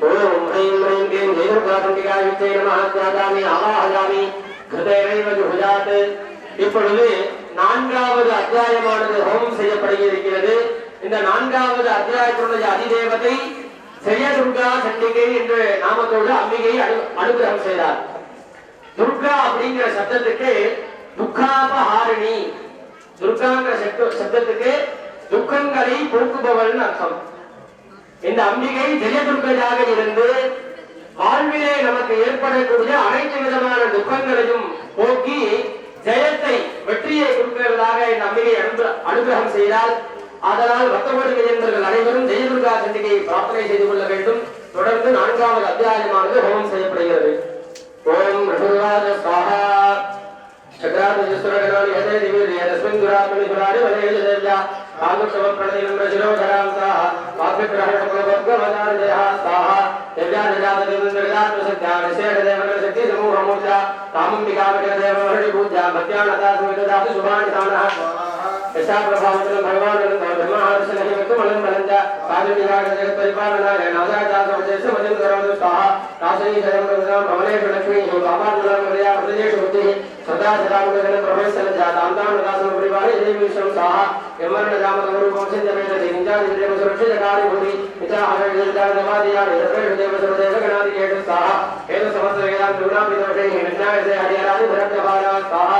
ओम ऐं ह्रीं क्लीं जय दुर्गा चण्डिकायै नमः. ज्ञातामि आवाहयामि घृतेनैव जुहुजात् இப்பொழுது 4வது அத்தியாயமானது ஹோமம் செய்யப்படுகிறது. இந்த 4வது அத்தியாயத்தினுடைய அதிதேவதை ஜெய துர்கா சண்டிகை என்ற நாமத்தோடு அம்பிகை அனுகிரகம் செய்தார். துர்கா அப்படிங்கிற சப்தத்துக்கு துக்காபஹாரிணி, துர்காங்கிற சப்தத்துக்கு துக்கங்களை போக்குபவள் அர்த்தம். இந்த அம்பிகை ஜெய துர்கையாக இருந்து வாழ்விலே நமக்கு ஏற்படக்கூடிய அனைத்து விதமான துக்கங்களையும் போக்கி ஜெயத்தை வெற்றியை கொடுக்கிறதாக இந்த அம்பிகை அனுகிரகம் செய்தால், அதனால் பக்தகோடி என்பவர்கள் அனைவரும் ஜெயதுர்கா சண்டிகையை பிரார்த்தனை செய்து கொள்ள வேண்டும். தொடர்ந்து 4வது அத்தியாயமானது ஹோமம் செய்யப்படுகிறது. ஓம் ரிஷுவாஜ ஸ்வாஹா சக்ராதஜஸ்வரகணானி ஹதே திவ்யே தஸ்மின் துராத்மனி துராரி வதேஜ தேவ்யா காமக்ஷவ பிரணதினம் ரஜிரோகராம் சாஹா வாக்யக்ரஹணபலவர்கவதாரஜயா சாஹா தேவ்யா நிஜாததிவந்தர்காத்மசத்யா நிஷேஷதேவன சக்தி சமூஹமூர்ஜா காமம்பிகாமகதேவஹரி பூஜா மத்யானதா சுவிததாது சுபானிதானஹ यशा प्रभावतन भगवान ब्रह्मादर्शन निमित्तम अलंबलंच काजनिराग जगत परिपालनाय नादाचार समजेश मजन करोतु स्वाहा नासनी जगम प्रदान भवनेषु लक्ष्मी बाबानुलाम मर्या प्रदेश बुद्धि सदा सदा मुगन प्रवेशन जातांतां दासन परिवारे देवी विश्वम स्वाहा यमरण जाम रूपम सिद्धमेत दिनजा इंद्रिय सुरक्षित कारी भूमि पिता हरे जगदा देवादिया सर्वे देव सर्वदेव गणादि केतु स्वाहा हेतु समस्त वेदांत गुणा विदोषे हिरण्याय से हरिहरादि भरत्यभारा स्वाहा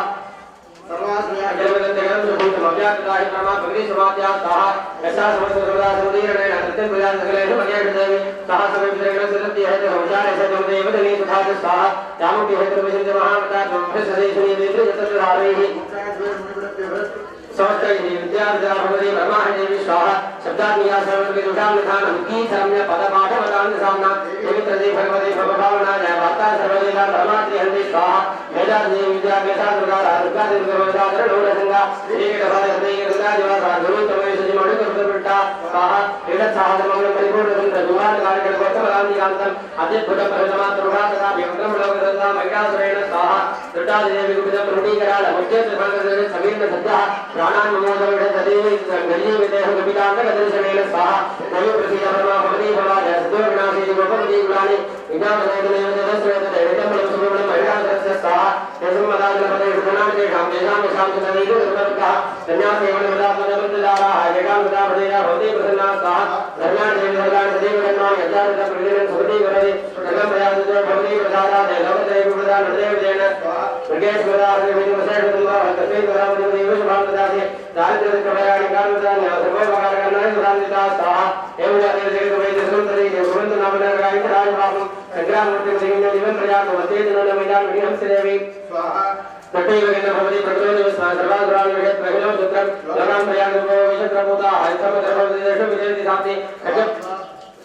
सर्वास्मया जलवदन्तगं सुभूतमव्याकृताहि प्रमा भगवती समात्या स्वाहा यशा समस्त सर्वदा समुदीरणेन सत्यं प्रजां सकलेषु मर्यादेवी स्वाहा समेभिर्गणं सुरत्ति हेतु संसारे सत्यमदेव धनी सुधात स्वाहा यामुक्ति हेतु विचिन्त्य महामता ब्रह्मसदेशनी देवी यतधारैः समस्तैः विद्याविद्या भगवती ब्रह्माण्डेवी स्वाहा शब्दात्मिया सर्वविदुषां निधानं की सम्य पदपाठवदां साम्ना पवित्रदे भगवती भवभावनाय वार्ता सर्ववेदा ब्रह्मात्रि हन्ति स्वाहा वेदादि विद्या वेदा दुर्गा दुर्गा दुर्गा नवरसंगा श्रीकटभारते गंगादिवासा गुरुतमेश जिमणुकरुतपिट्टा स्वाहा एतत्साहसमग्नं परिपूर्णसुन्दर दुर्गान् कार्यकर्तवदान्तिकान्तम् अद्भुतपरितमातृभा तथा व्यङ्गमलोकदत्ता महिषासुरेण स्वाहा दृढादिदेवी गुप्तं प्रणीकराल मुख्यस्य समीर्ण सद्यः प्राणान् ममोदविड तदेव गरीयविदेह कपितान्तकदर्शनेन स्वाहा नयो प्रसीद परमा भवती भवाय सद्योविनाशी गोपवती गुणानि विज्ञापनेन तदस्वेतदेवितं सुब्रह्मण्यं महिषासुरस्य स्वाहा यस्मदाजनपदे गुणानिकेषां तेषां यशां सुतनीतो दुर्गतः धन्यासेवनं वदात्मजबन्धदाराः येकां वदापदेया भवती प्रसन्ना स्वाहा धर्म्यान् देवी धर्मान् सदैव गन्नां यज्ञानता प्रतिदिनं सुखती वरदे सर्वं प्रयासतो भवती प्रसादादे लोकदेवी प्रदान हृदयविदेन स्वाहा मृगेश्वरार्यविनिमसेषुतुम्बा तस्मै वरामदेव शुभान्तदासे दारिद्र्यप्रभयाणि कारुदान्य सर्वोपकारकरणाय सुरान्विता स्वाहा एवं जाते जगद्वैद्यसुन्दरी गोविन्दनामनगाय राजभागं संग्रामूर्तिं दिव्यं प्रजातो मध्ये जननमिदां विहंस देवी स्वाहा नटैवगेन भवति प्रकृतिं सर्वाधुराणि विषत् प्रहिलो सुत्रं लगां प्रयागो विशत्रभूता हरिसमद्रभवदेषु विजयति साप्ति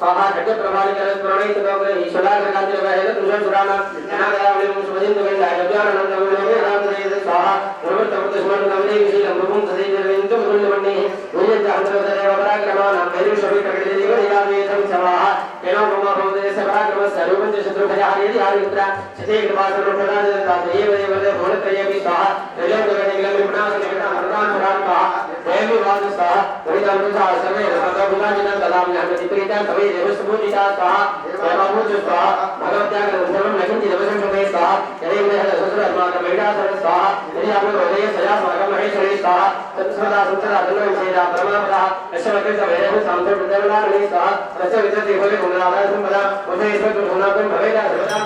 स्वाहा खड्गप्रभालिकरं प्रणयितोग्रे ईश्वराग्रकान्तिर्वहेन तुषं सुराणां अनागयावलिं सुमजिन्दुवेण्डाय अभ्यानन्दविलोके रामदेव स्वाहा प्रवृत्तवृत्तस्मरणविदेशीलं रूपं सदैवविन्दं मुकुन्दमण्डिः भूयञ्चान्तर्गतदेव पराक्रमाणां वैरुष्यविप्रकटिदेव निरावेदं स्वाहा येनो ब्रह्मा भवदेस्य पराक्रमस्य रूपं च शत्रुभयाहरेति हरिपुत्र चिते कृपासर्वप्रदानदत्ता देव देवदेव भुवनत्रयेऽपि स्वाहा त्रयोदशनिखिलं विपुणासनिकटां मृतान् पुरान् स्वाहा देवी वाद स्वाहा वरितामृता सर्वे सर्वभूतानिनं ददाम्यहमतिप्रीतां कवि देवस्फूर्तिता स्वाहा देवाभूत स्वाहा भगवत्याग्रसर्वं नकिञ्चिदवशं शमे स्वाहा यदेवदेह ससुरात्माकं महिषासुर स्वाहा यदि आपको हृदय सजा स्वर्गं महेश्वरी स्वाहा तत्सदा संसदा धर्मं सेदा परमापदा यशवकृत वैरः सान्त्वप्रदेवनानि स्वाहा तस्य विद्यते भवे गुणनादा संपदा उभयेश्वर गुणाकं भवेदा सर्वदा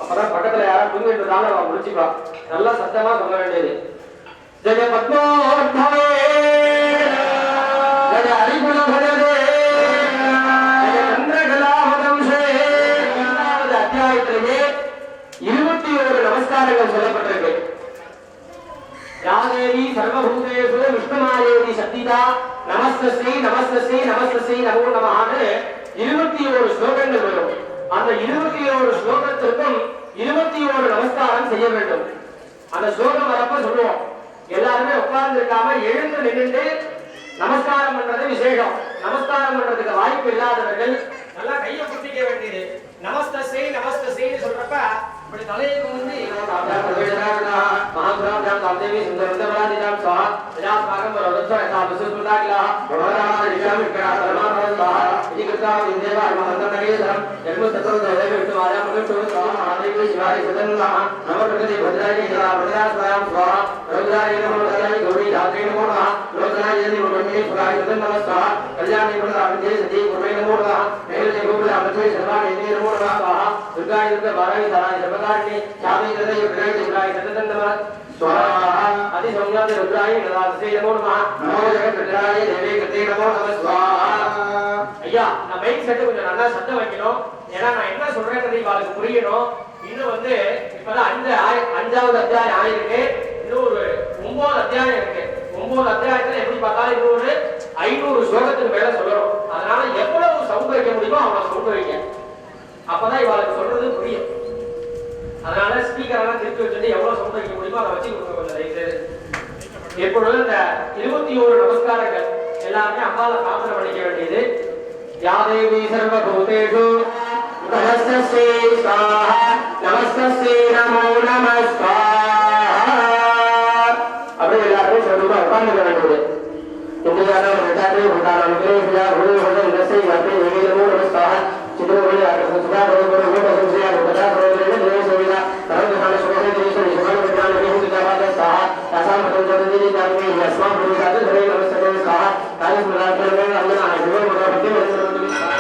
அப்பதான் பக்கத்துல யாரும் தூங்கிட்டு இருந்தாலும் அவன் முடிச்சுப்பா. நல்லா சத்தமா சொல்ல வேண்டியது. ஜெய பத்மோத்பவே ஜெய ஹரிகுண பஜதே ஜெய சந்திரகலாவதம்சே. இரண்டாவது அத்தியாயத்திலேயே 21 நமஸ்காரங்கள் சொல்லப்பட்டிருக்கு. யாதேவி சர்வபூதேஷு விஷ்ணுமாயேதி சக்திதா நமஸ்தஸ்ரீ நமஸ்தஸ்ரீ நமஸ்தஸ்ரீ நமோ நமஹான்னு 21 ஸ்லோகங்கள் வரும். அந்த 21 ஸ்லோகத்திற்கும் 21 நமஸ்காரம் செய்ய வேண்டும். அந்த ஸ்லோகம் வரப்ப சொல்லுவோம், எல்லாருமே உட்கார்ந்து இருக்காம எழுந்து நின்று நமஸ்காரம் பண்றது விசேஷம். நமஸ்காரம் பண்றதுக்கு வாய்ப்பு இல்லாதவர்கள் நல்லா கையை புத்திக்க வேண்டியது. நமஸ்தஸ்ரீ நமஸ்தஸ்ரீன்னு சொல்றப்ப இப்படி தலையை குனிந்து மகாபுராம் காமதேவி சுந்தரந்தவராதிதாம் ஸ்வாஹா பிரஜாஸ்மாகம் வரோதத்வ விசுஸ்மிருதாகிலா பவராமரிஷாம் விக்ராதரமாபவம் ஸ்வாஹா இதி கிருத்தாம் இந்தேவா மகந்தநகேதரம் ஜன்மசத்வதேவ விஷ்ணுவாயா மகத்துவ ஸ்வாஹா மகாதேவி சிவாரி சதன்வாஹ நம பிரகதி பத்ராஜி பிரஜாஸ்மாயம் ஸ்வாஹா ருத்ராய நமோ ருத்ராய கௌரி ராத்ரி நமோ நமஹ ரோதனாய யதி முர்மணி புராய சதன் நம ஸ்வாஹா கல்யாணி பிரதாவிதே சதி குர்மே நமோ நமஹ மேலே கோகுல அமத்வே சர்வாணி நே நமோ நமஹ ஸ்வாஹா துர்காய துர்க பாராய தாராய சர்வகாரணி சாமி ஹதய விக்ராய சிவாய சதன் நம स्वाहा अति संज्ञाते रुद्राय नदासे नमो नमः नमो जगद्रुद्राय देवी कृते नमो नमः स्वाहा. ஐயா நான் மைக் செட் கொஞ்சம் நல்லா சத்தம் வைக்கணும். ஏன்னா நான் என்ன சொல்றேன்றது உங்களுக்கு புரியணும். இன்னும் வந்து இப்பதான் 5வது அத்தியாயம் ஆயிருக்கு. இன்னும் ஒரு 9 அத்தியாயம் இருக்கு. 9 அத்தியாயத்துல எப்படி பார்த்தாலும் இன்னும் ஒரு 500 ஸ்லோகத்துக்கு மேல சொல்லணும். அதனால எவ்வளவு சவுண்ட் வைக்க முடியுமோ அவ்வளவு சவுண்ட் வைக்க. அப்பதான் இவளுக்கு சொல்றது புரியும். அதனால ஸ்பீக்கர் எல்லாம் திருப்பி வச்சுட்டு எவ்வளவு சவுண்ட் வைக்க முடியுமோ அதை வச்சு கொடுங்க கொஞ்சம் தயவுசெய்து. எப்பொழுது இந்த 21 நமஸ்காரங்கள் எல்லாமே அம்பாவை பிரார்த்தனை பண்ணிக்க வேண்டியது. யாதேவி சர்வபூதேஷு நமஸ்தஸ்ரீ ஸ்வாஹா நமஸ்தஸ்ரீ நமோ நமः ஸ்வாஹா. அப்படியே எல்லாருமே சொல்லுமா உட்கார்ந்துக்க வேண்டியது. இந்தியாவில் விட்டாரே விட்டான விக்ரேஷியா குருஹோத இந்தஸ்ரீ யாத்திரை தேவி நமோ நமः ஸ்வாஹா. சித்ரவலி ஆகர்ஷசுதா ரோகோர கோபசுசியா ரோகதா ரோகரே தேவசோவிதா சர்வதான சுகதேஸ்வரி சுகவித்யான விஹுதிதாவாத ஸ்வாஹா. தாசாம் பதஞ்சததி தாமே யஸ்மா புருஷாத தரே நமஸ்தே ஸ்வாஹா. காரிஸ்மராஜ்யமே அம்மனா சிவ முரபதி வந்தரதி ஸ்வாஹா.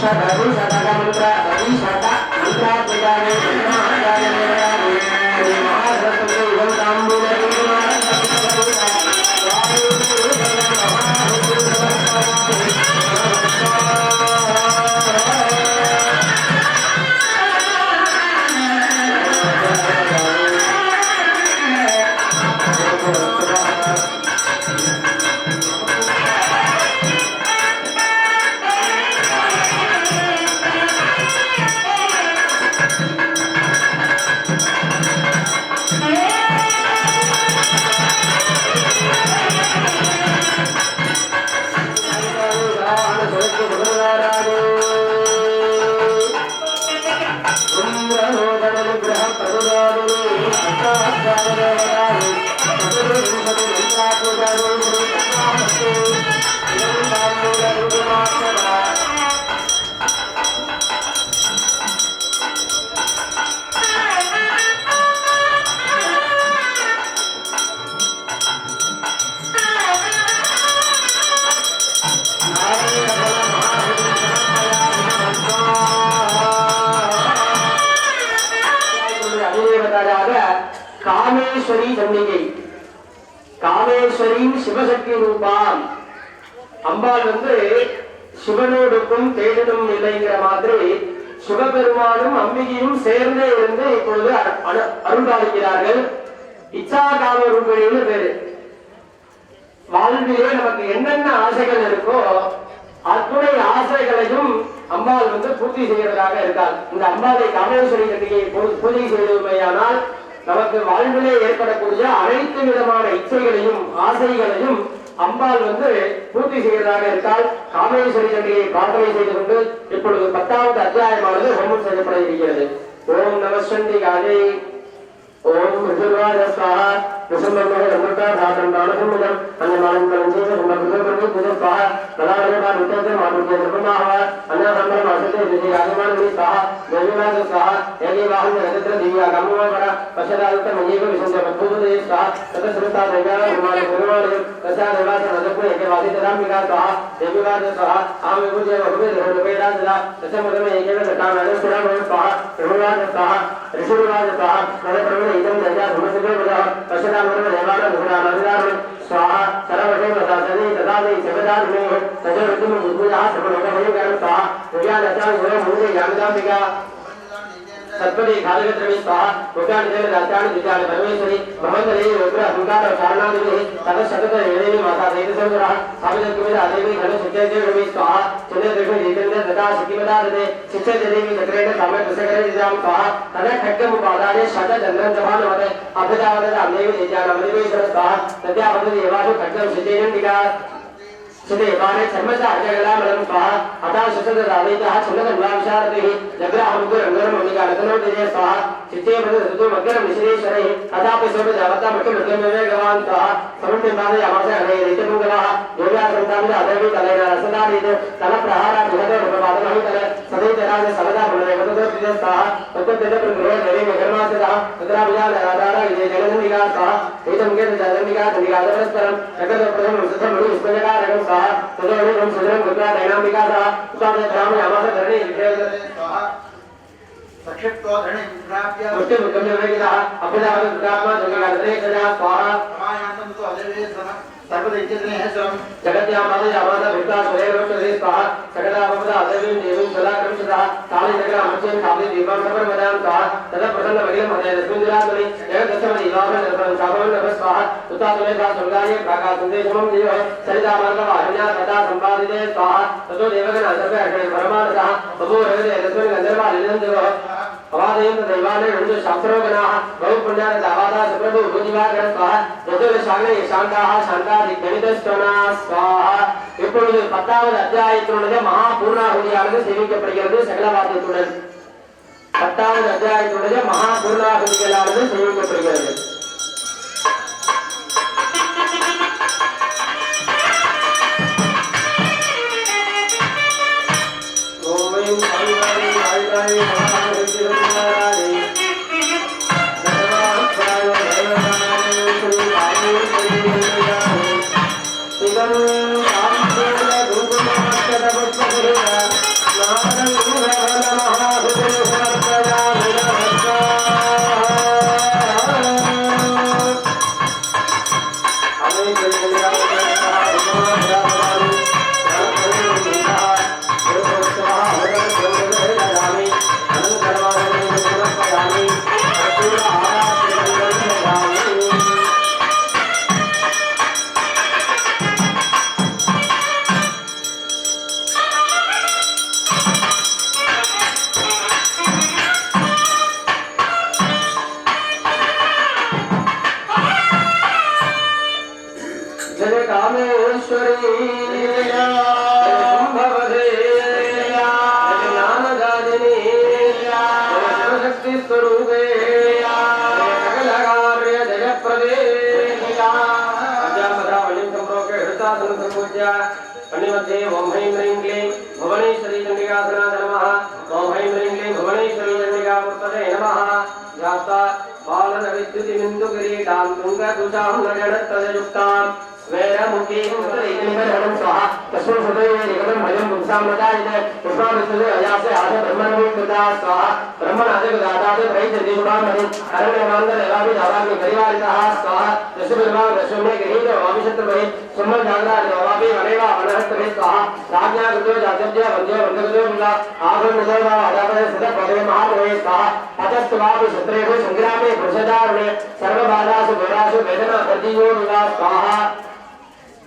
शतु शतमंत्र अभी शत मंत्रा प्रजाने महाराज मेराने श्री महासरस्वती एवं तांबूल காமேஸ்வரி சண்டிகை. காமேஸ்வரி சிவசக்தி ரூபாம். அம்பாள் வந்து சிவனோடுக்கும் தேடலும் இல்லைங்கிற மாதிரி சிவபெருமானும் அம்பிகையும் சேர்ந்தே இருந்து இப்பொழுது அருள்பாலிக்கிறார்கள். இச்சா காம ரூபிணின்னு பேரு. வாழ்விலே நமக்கு என்னென்ன ஆசைகள் இருக்கோ அத்துணை ஆசைகளையும் அம்பாள் வந்து பூர்த்தி செய்யறதாக இருக்காள். இந்த அம்பாளை காமேஸ்வரி சண்டிகையை பூஜை செய்துமையானால் நமக்கு வாழ்விலே ஏற்படக்கூடிய அனைத்து விதமான இச்சைகளையும் ஆசைகளையும் அம்பாள் வந்து பூர்த்தி செய்வதாக இருக்கால். காமேஸ்வரி சண்டிகையை பிரார்த்தனை செய்து கொண்டு இப்பொழுது 10வது அத்தியாயமானது ஹோமம் செய்யப்பட இருக்கிறது. ஓம் நம சண்டிகாயை ஓம் ரிஷர்வாஜ ஸ்வாஹா विसंबंधः नमृता धातम दानसम्मदम अन्यमानं कलंचे संबंधः पूजा स्वाहा प्रदानने बाद उत्तर मातुके निर्माह अन्य संबंध मासते विधि आगमन में स्वाहा देवीवाद स्वाहा यदि वाहन नक्षत्र दिव्या गमो परा पश्चात मयेव विसंज मधुदे स्वाहा ततसृता देव्या हिमाल गुरुवार तथा देवास नदपुर एके वादी तरामिका स्वाहा देवीवाद स्वाहा आम विभुजे भगवे रुपेदा दला तथा मदमे एके घटा नगर सुरा स्वाहा रुवाद स्वाहा ऋषिवाद स्वाहा नदप्रमे इदं दया धर्मसिद्धे बदा पश्चात मदमे देवान धुरा नदराम स्वाहा सर्वशे प्रदासने तदादि जगदात्मे तजोरुद्धिम बुद्धुजा सर्वलोकभयं स्वाहा विज्ञानचा गुरु मूले ज्ञानदामिका सत्पदी खालगत्रमी स्वाहा उद्यान देव राजान दिजान परमेश्वरी भवंतरे रुद्र अहंकार चारणादिवे तद शतत रेदेवी माता देव संग्रह सावित्र कुमेरा देवी घन शिक्षे देवी स्वाहा चंद्र देवी जितेंद्र तथा शिखिमदा दे शिक्षे देवी चक्रेण सामे प्रसकरे दिजाम स्वाहा तद खड्गम पादारे शत चंद्रन जवान वदे अभिदावद देवी दिजान अमृतेश्वर स्वाहा तद्यावद देवासु खड्गम शितेन दिगा सिद्धे बाणे चर्मजा अजगला मलम स्वाहा अता सुसद राधेता छुलकन वांशारते जग्रा हमको रंगरम अमिका रत्नो देजे स्वाहा चित्ते बद ऋतु मकरम निश्रेश्वरे अता पिसोब जावता मक मध्यम में गवान स्वाहा समुद्र मादे अमासे हरे रीते मुगला योगा संतान अदवी तलेना रसदा रीते तल प्रहारा विहद रूपवाद नहीं तले सदैव राज सवदा बने बद देजे स्वाहा तत्व देजे प्रग्रह देवी मगरमा सदा तद्रा विजान राधारा विजय जगन्निका स्वाहा एतम के जगन्निका धनिका परस्परम जगत प्रथम सुधम मुनि स्मरणा रगम स्वाहा तदोरम सुधरम गुप्ता दैनामिका स्वाहा उतादे ब्राह्मण अमासे धरणी विजय स्वाहा सक्षिप्तो धरणी प्राप्य मुष्टि मुकम्म वेगिदा अभिदाव दुर्गात्मा जगन्नाथ सदा स्वाहा समायांतम तो अदरे सम सर्वदिज्जने है सम जगत्यामादे यामादा भिक्ता स्वयं स्वाहा सकदावदा अदेवी देवी सदा क्रमशदा काली जगरा अमचेन काली दीपम सबर मदान स्वाहा तदा प्रसन्न भगिल मदे रस्मिंद्रात्मनि जगत दशम इवाभन दर्पण साभवन नभ स्वाहा उतातुले का संगाये प्राका संदेशमम देव सरिता मार्ग वाहिन्या तथा संपादिते स्वाहा ततो देवगण सर्वे अग्रे परमानसः बभो रवदे रस्मिन् गंधर्वा लिनं देव अवादयं दैवाने नंदु शास्त्रोगणाः बहु पुण्यान दावादा सुप्रभु भुजिवागण स्वाहा यतुल शागणे शांताः शांतादि गणितस्वना स्वाहा இப்பொழுது 10வது அத்தியாயத்தினுடைய மகாபூர்ணாகுதியானது சேவிக்கப்படுகிறது சகலவாத்தியத்துடன் 10வது அத்தியாயத்தினுடைய மகாபூர்ணாகுதிகளானது சேவிக்கப்படுகிறது ஓம் ஐம் ஐம்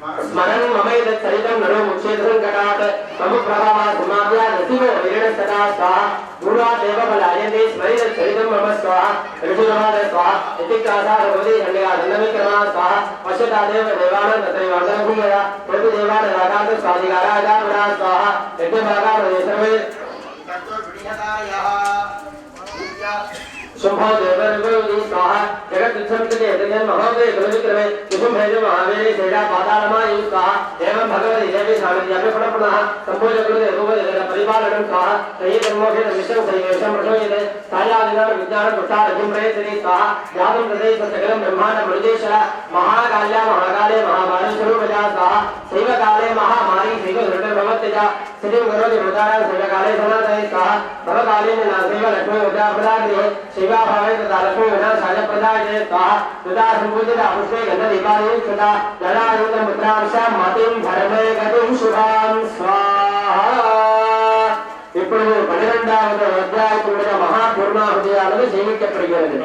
स्मरण ममैद चरितं नरो मुक्षेत्रं कटात मम प्रभावा समाप्या नसिवो वीरेण सदा स्वाहा दूरा देव बलायते स्मरित चरितं मम स्वाहा ऋषिरवाद स्वाहा इति कासा भगवती खंडया दंडमी कर्मा स्वाहा पश्यता देव देवानं तत्रैव अर्धभूमया प्रभु देवान रागात स्वाधिकारा आदावरा स्वाहा यज्ञ भागा सर्वे तत्व विनिहतायः शुंभो देवर्गोनि स्वाहा जगत्संस्कृते यज्ञ महोदय गुरुविक्रमे शुंभेज महावीर सेजा पादालमायु स्वाहा एवं भगवती देवी सामिन्यापि पुनः संपूज गुरुदेव भगवती परिपालनं स्वाहा तये धर्मोषे विष्णु सैवेशं प्रशोयते सायादिनां विज्ञान पुष्टारथिं प्रयच्छति स्वाहा यादं तदेव सकलं ब्रह्माण्ड मृदेशः महाकाल्या महाकाले महामारी स्वरूपजा स्वाहा शैवकाले महामारी शैव धृतिर्भवत्यजा सिद्धिं करोति मृतानां शैवकाले सनातये स्वाहा भवकाले नासैव लक्ष्मी उदा प्रदागृहे शिवा भावे तथा लक्ष्मी विनाशाय प्रदायते स्वाहा तथा संपूजिता पुष्पे गन्धदीपानि सदा जलायुध मुद्रांशां मतिं धर्मे गतिं शुभां स्वाहा ఇప్పుడు 12వ అధ్యాయముల మహాపూర్ణాహుతియాలను సేవించబడుகிறது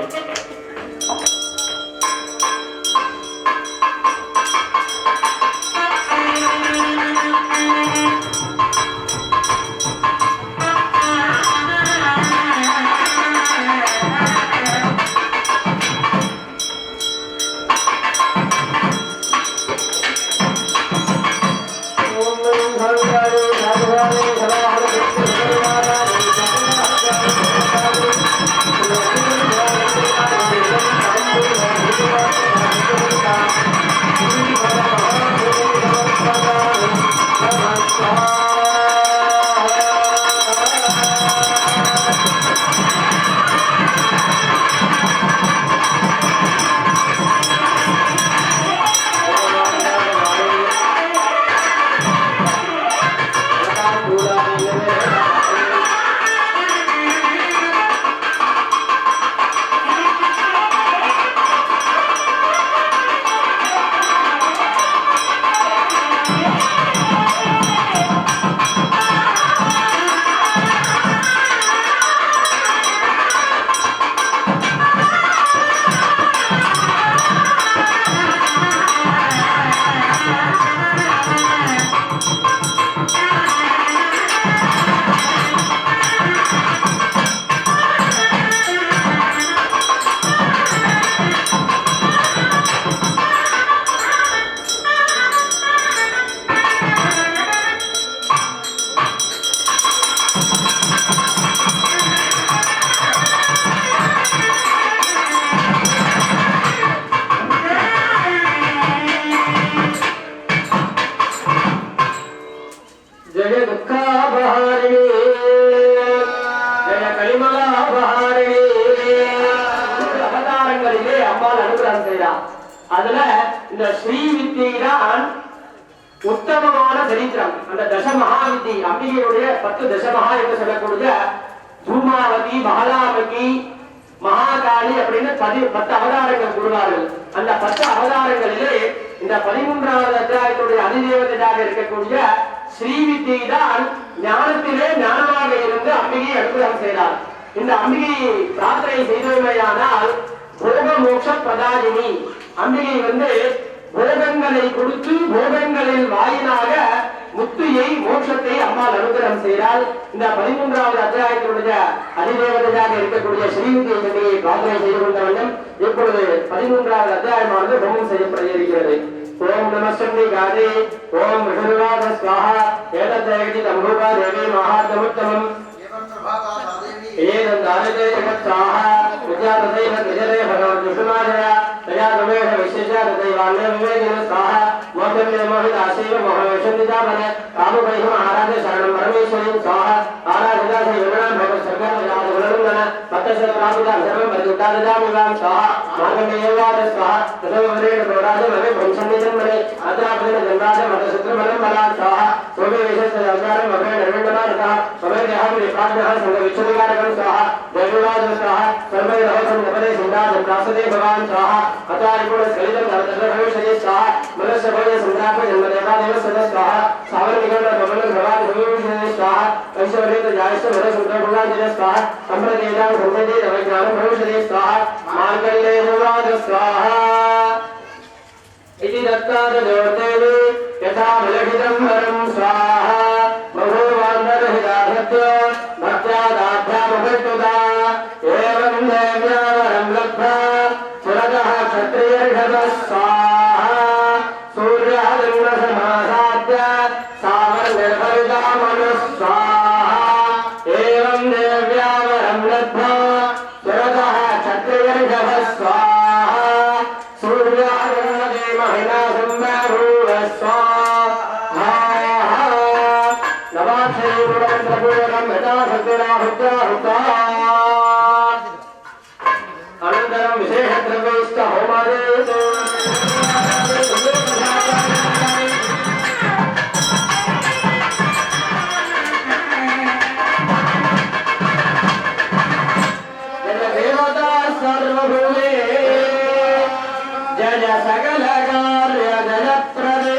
அதுல இந்த ஸ்ரீ வித்தியைதான் உத்தமமான சரித்திரம். அந்த தசமகாவித்தி அம்பிகையுடைய 10 தசமகா என்று சொல்லக்கூடிய தூமாவதி, மகாலாமகி, மகாகாளி அப்படின்னு 10 அவதாரங்கள் கூறுவார்கள். அந்த 10 அவதாரங்களிலே இந்த 13வது அத்தியாயத்துடைய அதிதேவதையாக இருக்கக்கூடிய ஸ்ரீ வித்தியை தான் ஞானத்திலே ஞானமாக இருந்து அம்பிகையை அனுகிரகம் செய்தார். இந்த அம்பிகையை பிரார்த்தனை செய்தோமையானால் போக மோட்ச பிரதாயினி, அம்பிகை போகங்களை கொடுத்து போகங்களின் வாயிலாக முக்தியை மோட்சத்தை அம்மாள் அனுகிரகம் செய்தால். இந்த 13வது அத்தியாயத்தினுடைய அதிதேவதையாக இருக்கக்கூடிய ஸ்ரீவித்தியை சக்தியை பிரார்த்தனை செய்து கொண்ட வண்ணம் இப்பொழுது 13வது அத்தியாயமானது ஹோமம் செய்யப்பட இருக்கிறது. ஓம் நமஸ்தே காதே ஓம் ரிஷர்வாத ஸ்வாஹா ஏதத்யகதி தம்ரூபா தேவி மகாத்மமுத்தமம் ஏதம் தாரதே ஜகத்சாஹா வித்யாததைவ நிஜரே பகவத் விஷ்ணுமாதய தயா தமேஷ விசேஷாததை வால்ய விவேகின ஸ்வாஹா மோதமே மோஹித ஆசைவ மோஹவேஷந்திதாபன காமுபைஹ மகாராஜ சரணம் பரமேஸ்வரின் ஸ்வாஹா ஆராதிதா சைவனாம் பகவத் சர்காதயாத குணநந்தன பத்தச பிராபிதா சர்வம் பரிதுத்தாததாமிவாம் ஸ்வாஹா மார்கண்டேயவாத ஸ்வாஹா ததவரேண பிரராஜ மவே பிரம்சன்னிதன்மனே அத்ராபதின ஜன்ராஜ மதசுத்ரமலம் பலாத் ஸ்வாஹா சோமே விசேஷ அவதாரம் மவே நர்மண்டமாரதா மவே தேஹம் நிபாத்மஹ சங்க விச்சுதிகாரகம் ஸ்வாஹா தேவவாத ஸ்வாஹா சர்வை ரஹசம் நபதே சிந்தாஜம் ராசதே பவான் ஸ்வாஹா அதாரிகுண ஸ்கலிதம் நவதர்வஷதே ஸ்வாஹா மனஸ்ய பவய சந்திராப ஜன்மதேவாதேவ சத ஸ்வாஹா சாவரணிகண்ட பவனம் பவான் ஹுவிஷதே ஸ்வாஹா ஐஸ்வர்யத ஜாயஸ்ய வர சுந்தரபுராஜன ஸ்வாஹா சம்பிரதேதாம் சந்ததே ரவஜானம் ஹுவிஷதே ஸ்வாஹா மார்கல்லேயவாத ஸ்வாஹா इति दत्तादयोर्देवी यथा विलक्षितं वरं स्वाहा बहुवान्दरहिताधत्य भक्त्यादाभ्यामभट्टुता एवं देव्या वरं लब्ध्वा सुरतः क्षत्रियर्षभः स्वाहा सूर्यादिर्नसमासाद्य सावर्निर्भविता मनुः स्वाहा एवं देव्या वरं लब्ध्वा सुरतः स्वाहा सूर्याय महिना संभूव स्वाहा नवाक्षरी पुरमंत्रपूर्वकं यथा सत्यनाहुत्याहुता अनन्तरं विशेषद्रव्यैश्च होमादे सकल कार्य जयप्रदे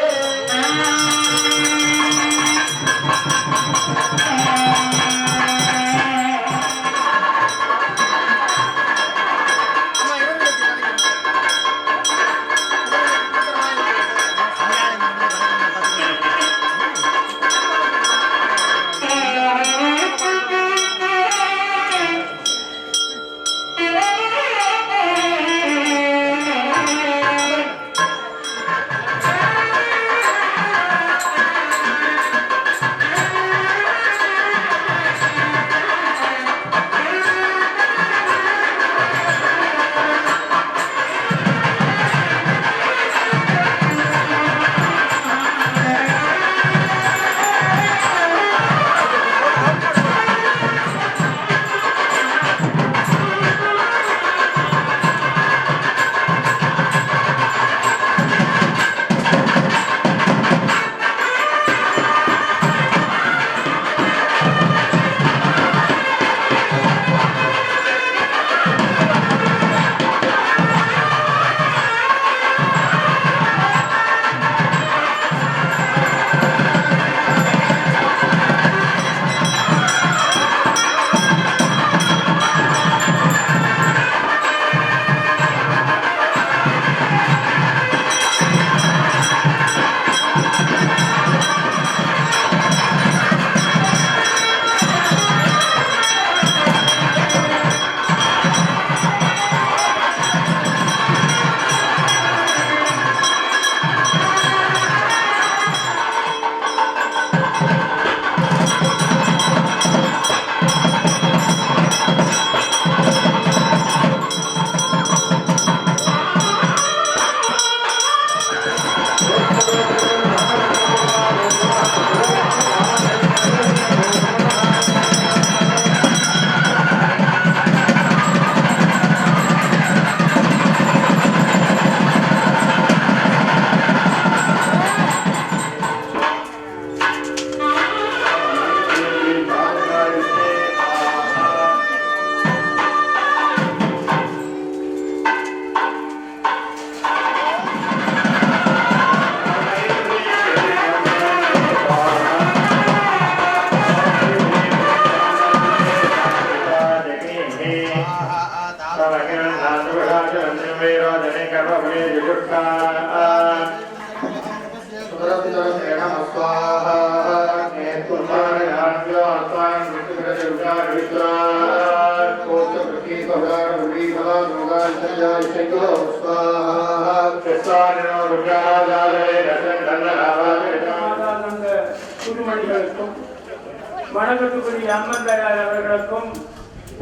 வணக்கத்துக்குரிய அம்மன் தாயார் அவர்களுக்கும்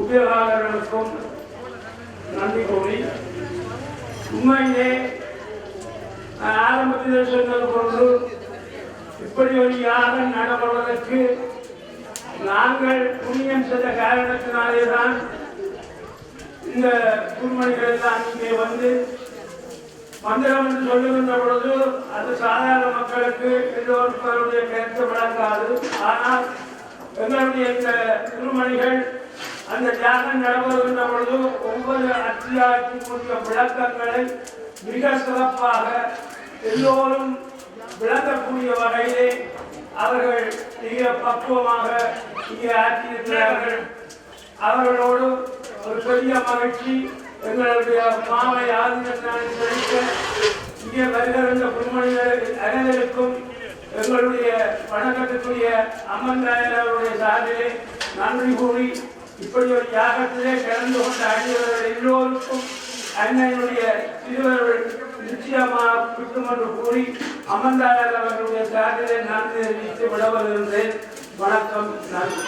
உபயோகாளர்களுக்கும் நன்றி கூறி உண்மையிலே ஆரம்பத்தில் சொன்னது போன்று இப்படி ஒரு யாகம் நடைபெறுவதற்கு நாங்கள் புண்ணியம் செய்த காரணத்தினாலேதான் இந்த குருமணிகள் எல்லாம் இங்கே வந்து மந்திரம் என்று சொல்லுகின்ற பொழுது அது சாதாரண மக்களுக்கு எல்லோருக்கும் அவருடைய கருத்து விளங்காது. ஆனால் எங்களுடைய இந்த குருமணிகள் அந்த தியாகம் நடவருகின்ற பொழுது ஒவ்வொரு அத்தியாயத்திற்குரிய விளக்கங்களை மிக சிறப்பாக எல்லோரும் விளக்கக்கூடிய வகையிலே அவர்கள் மிக பக்குவமாக இங்கே ஆற்றியிருக்கிறார்கள். அவர்களோடு ஒரு பெரிய மகிழ்ச்சி. எங்களுடைய மாவை ஆதினத்தானை செலுத்த இங்கே வருகின்ற குருமணிகள் அனைவருக்கும் எங்களுடைய வணக்கத்துக்குரிய அம்மன் தாயாருடைய சார்பிலே நன்றி கூறி இப்படி ஒரு யாகத்திலே கலந்து கொண்ட அடியவர்கள் எல்லோருக்கும் அன்னையினுடைய திருவர்கள் நிச்சயமாக கிட்டும் என்று கூறி அம்மன் தாயார் அவர்களுடைய சார்பிலே நன்றி தெரிவித்து விடவருகின்றேன். வணக்கம், நன்றி.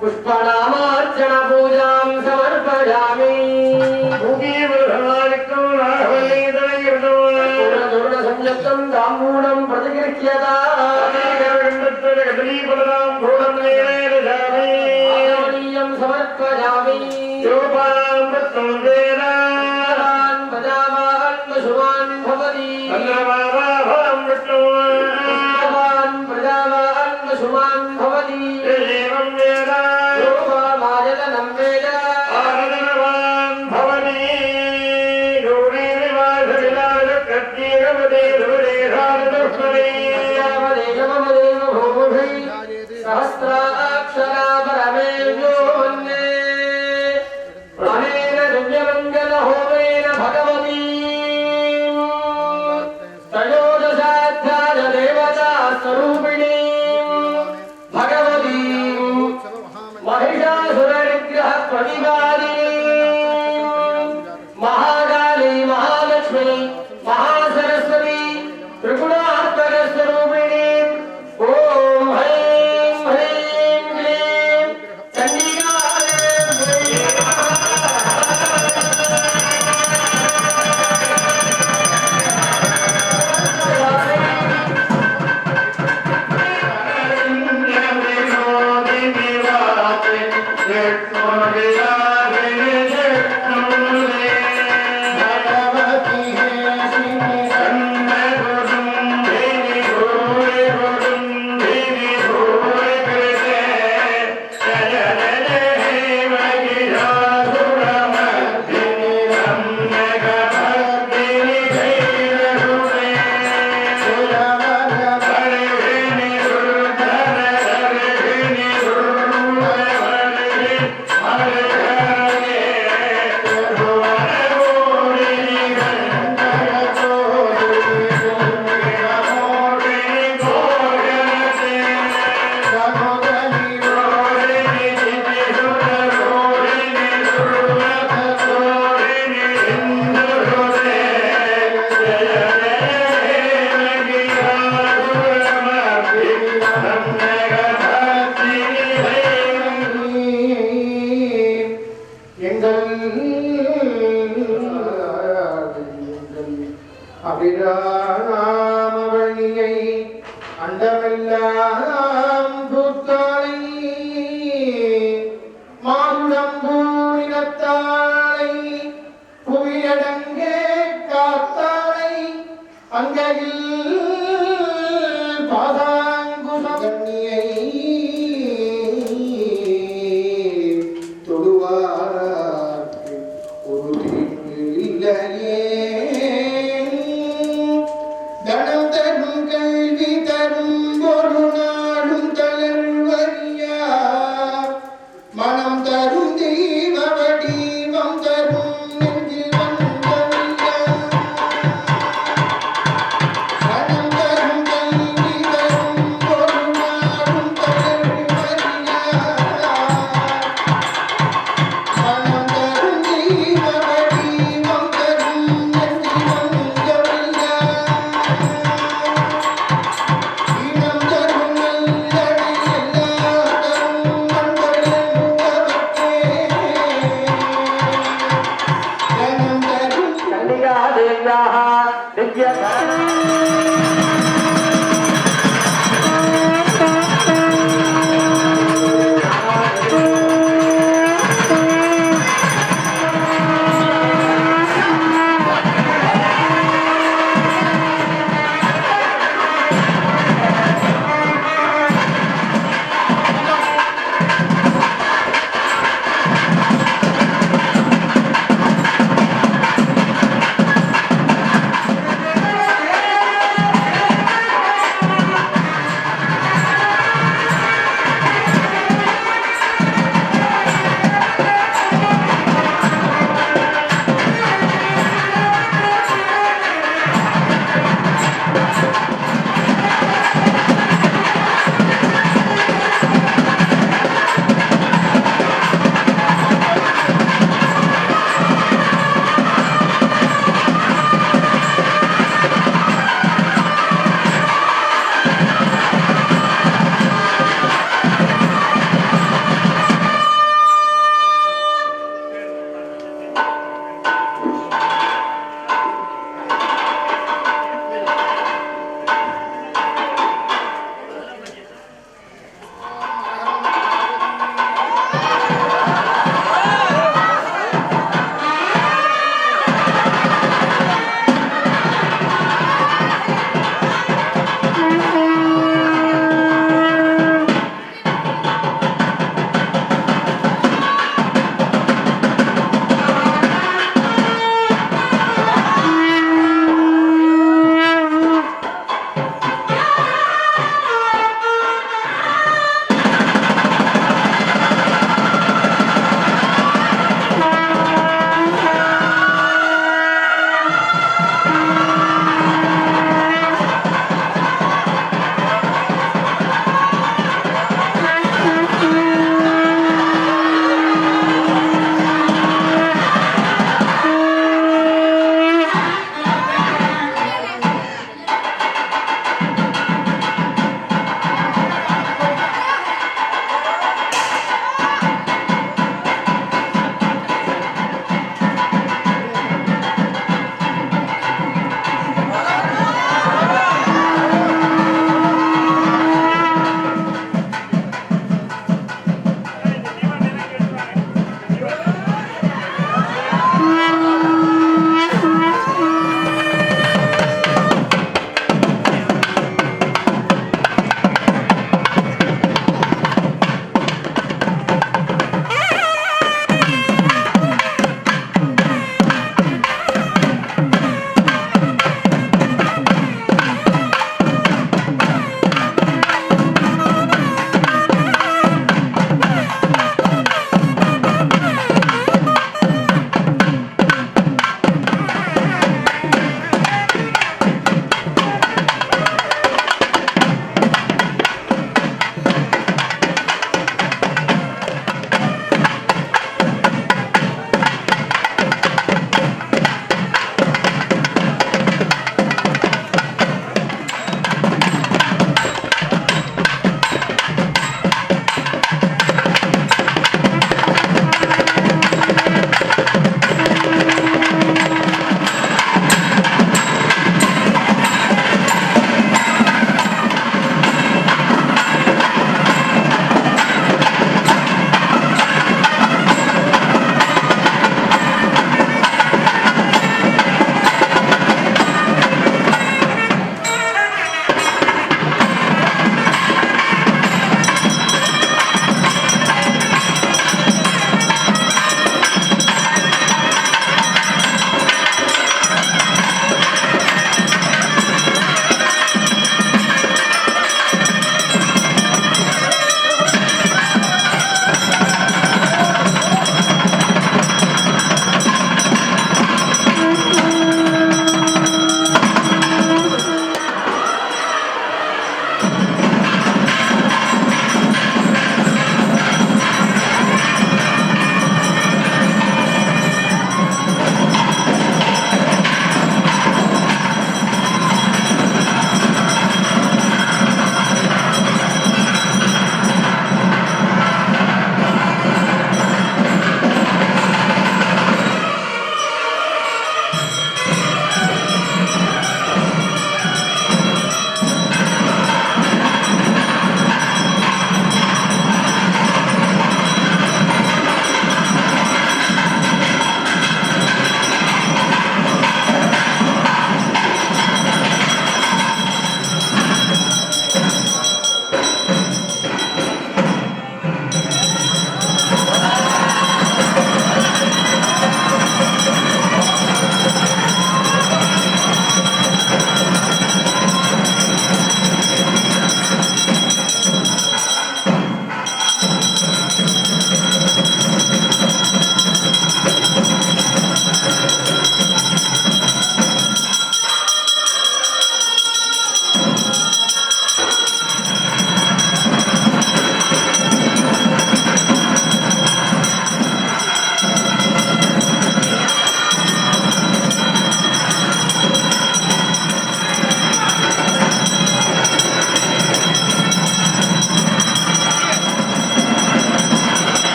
पुष्पनामार्चन पूजां समर्पयामि संयुक्तं ताम्बूलं प्रतिगृह्यता समर्पयामि शुभान् भवति शुभान् भवति शोभामायतनं वेद आनन्दवान् भवति सहस्राक्षरा परमेव्यो वन्दे अनेन दिव्यमङ्गलहोमेन भगवती त्रयोदशाध्याय देवता स्वरूपिणी भगवती महिषासुरनिग्रह प्रतिवादिनी महाकाली महालक्ष्मी महासरस्वती त्रिगुणात्मक स्वरूपिणी ओम ह्रीं ह्रीं क्लीं चण्डिकादेव्यै Hare अभिराम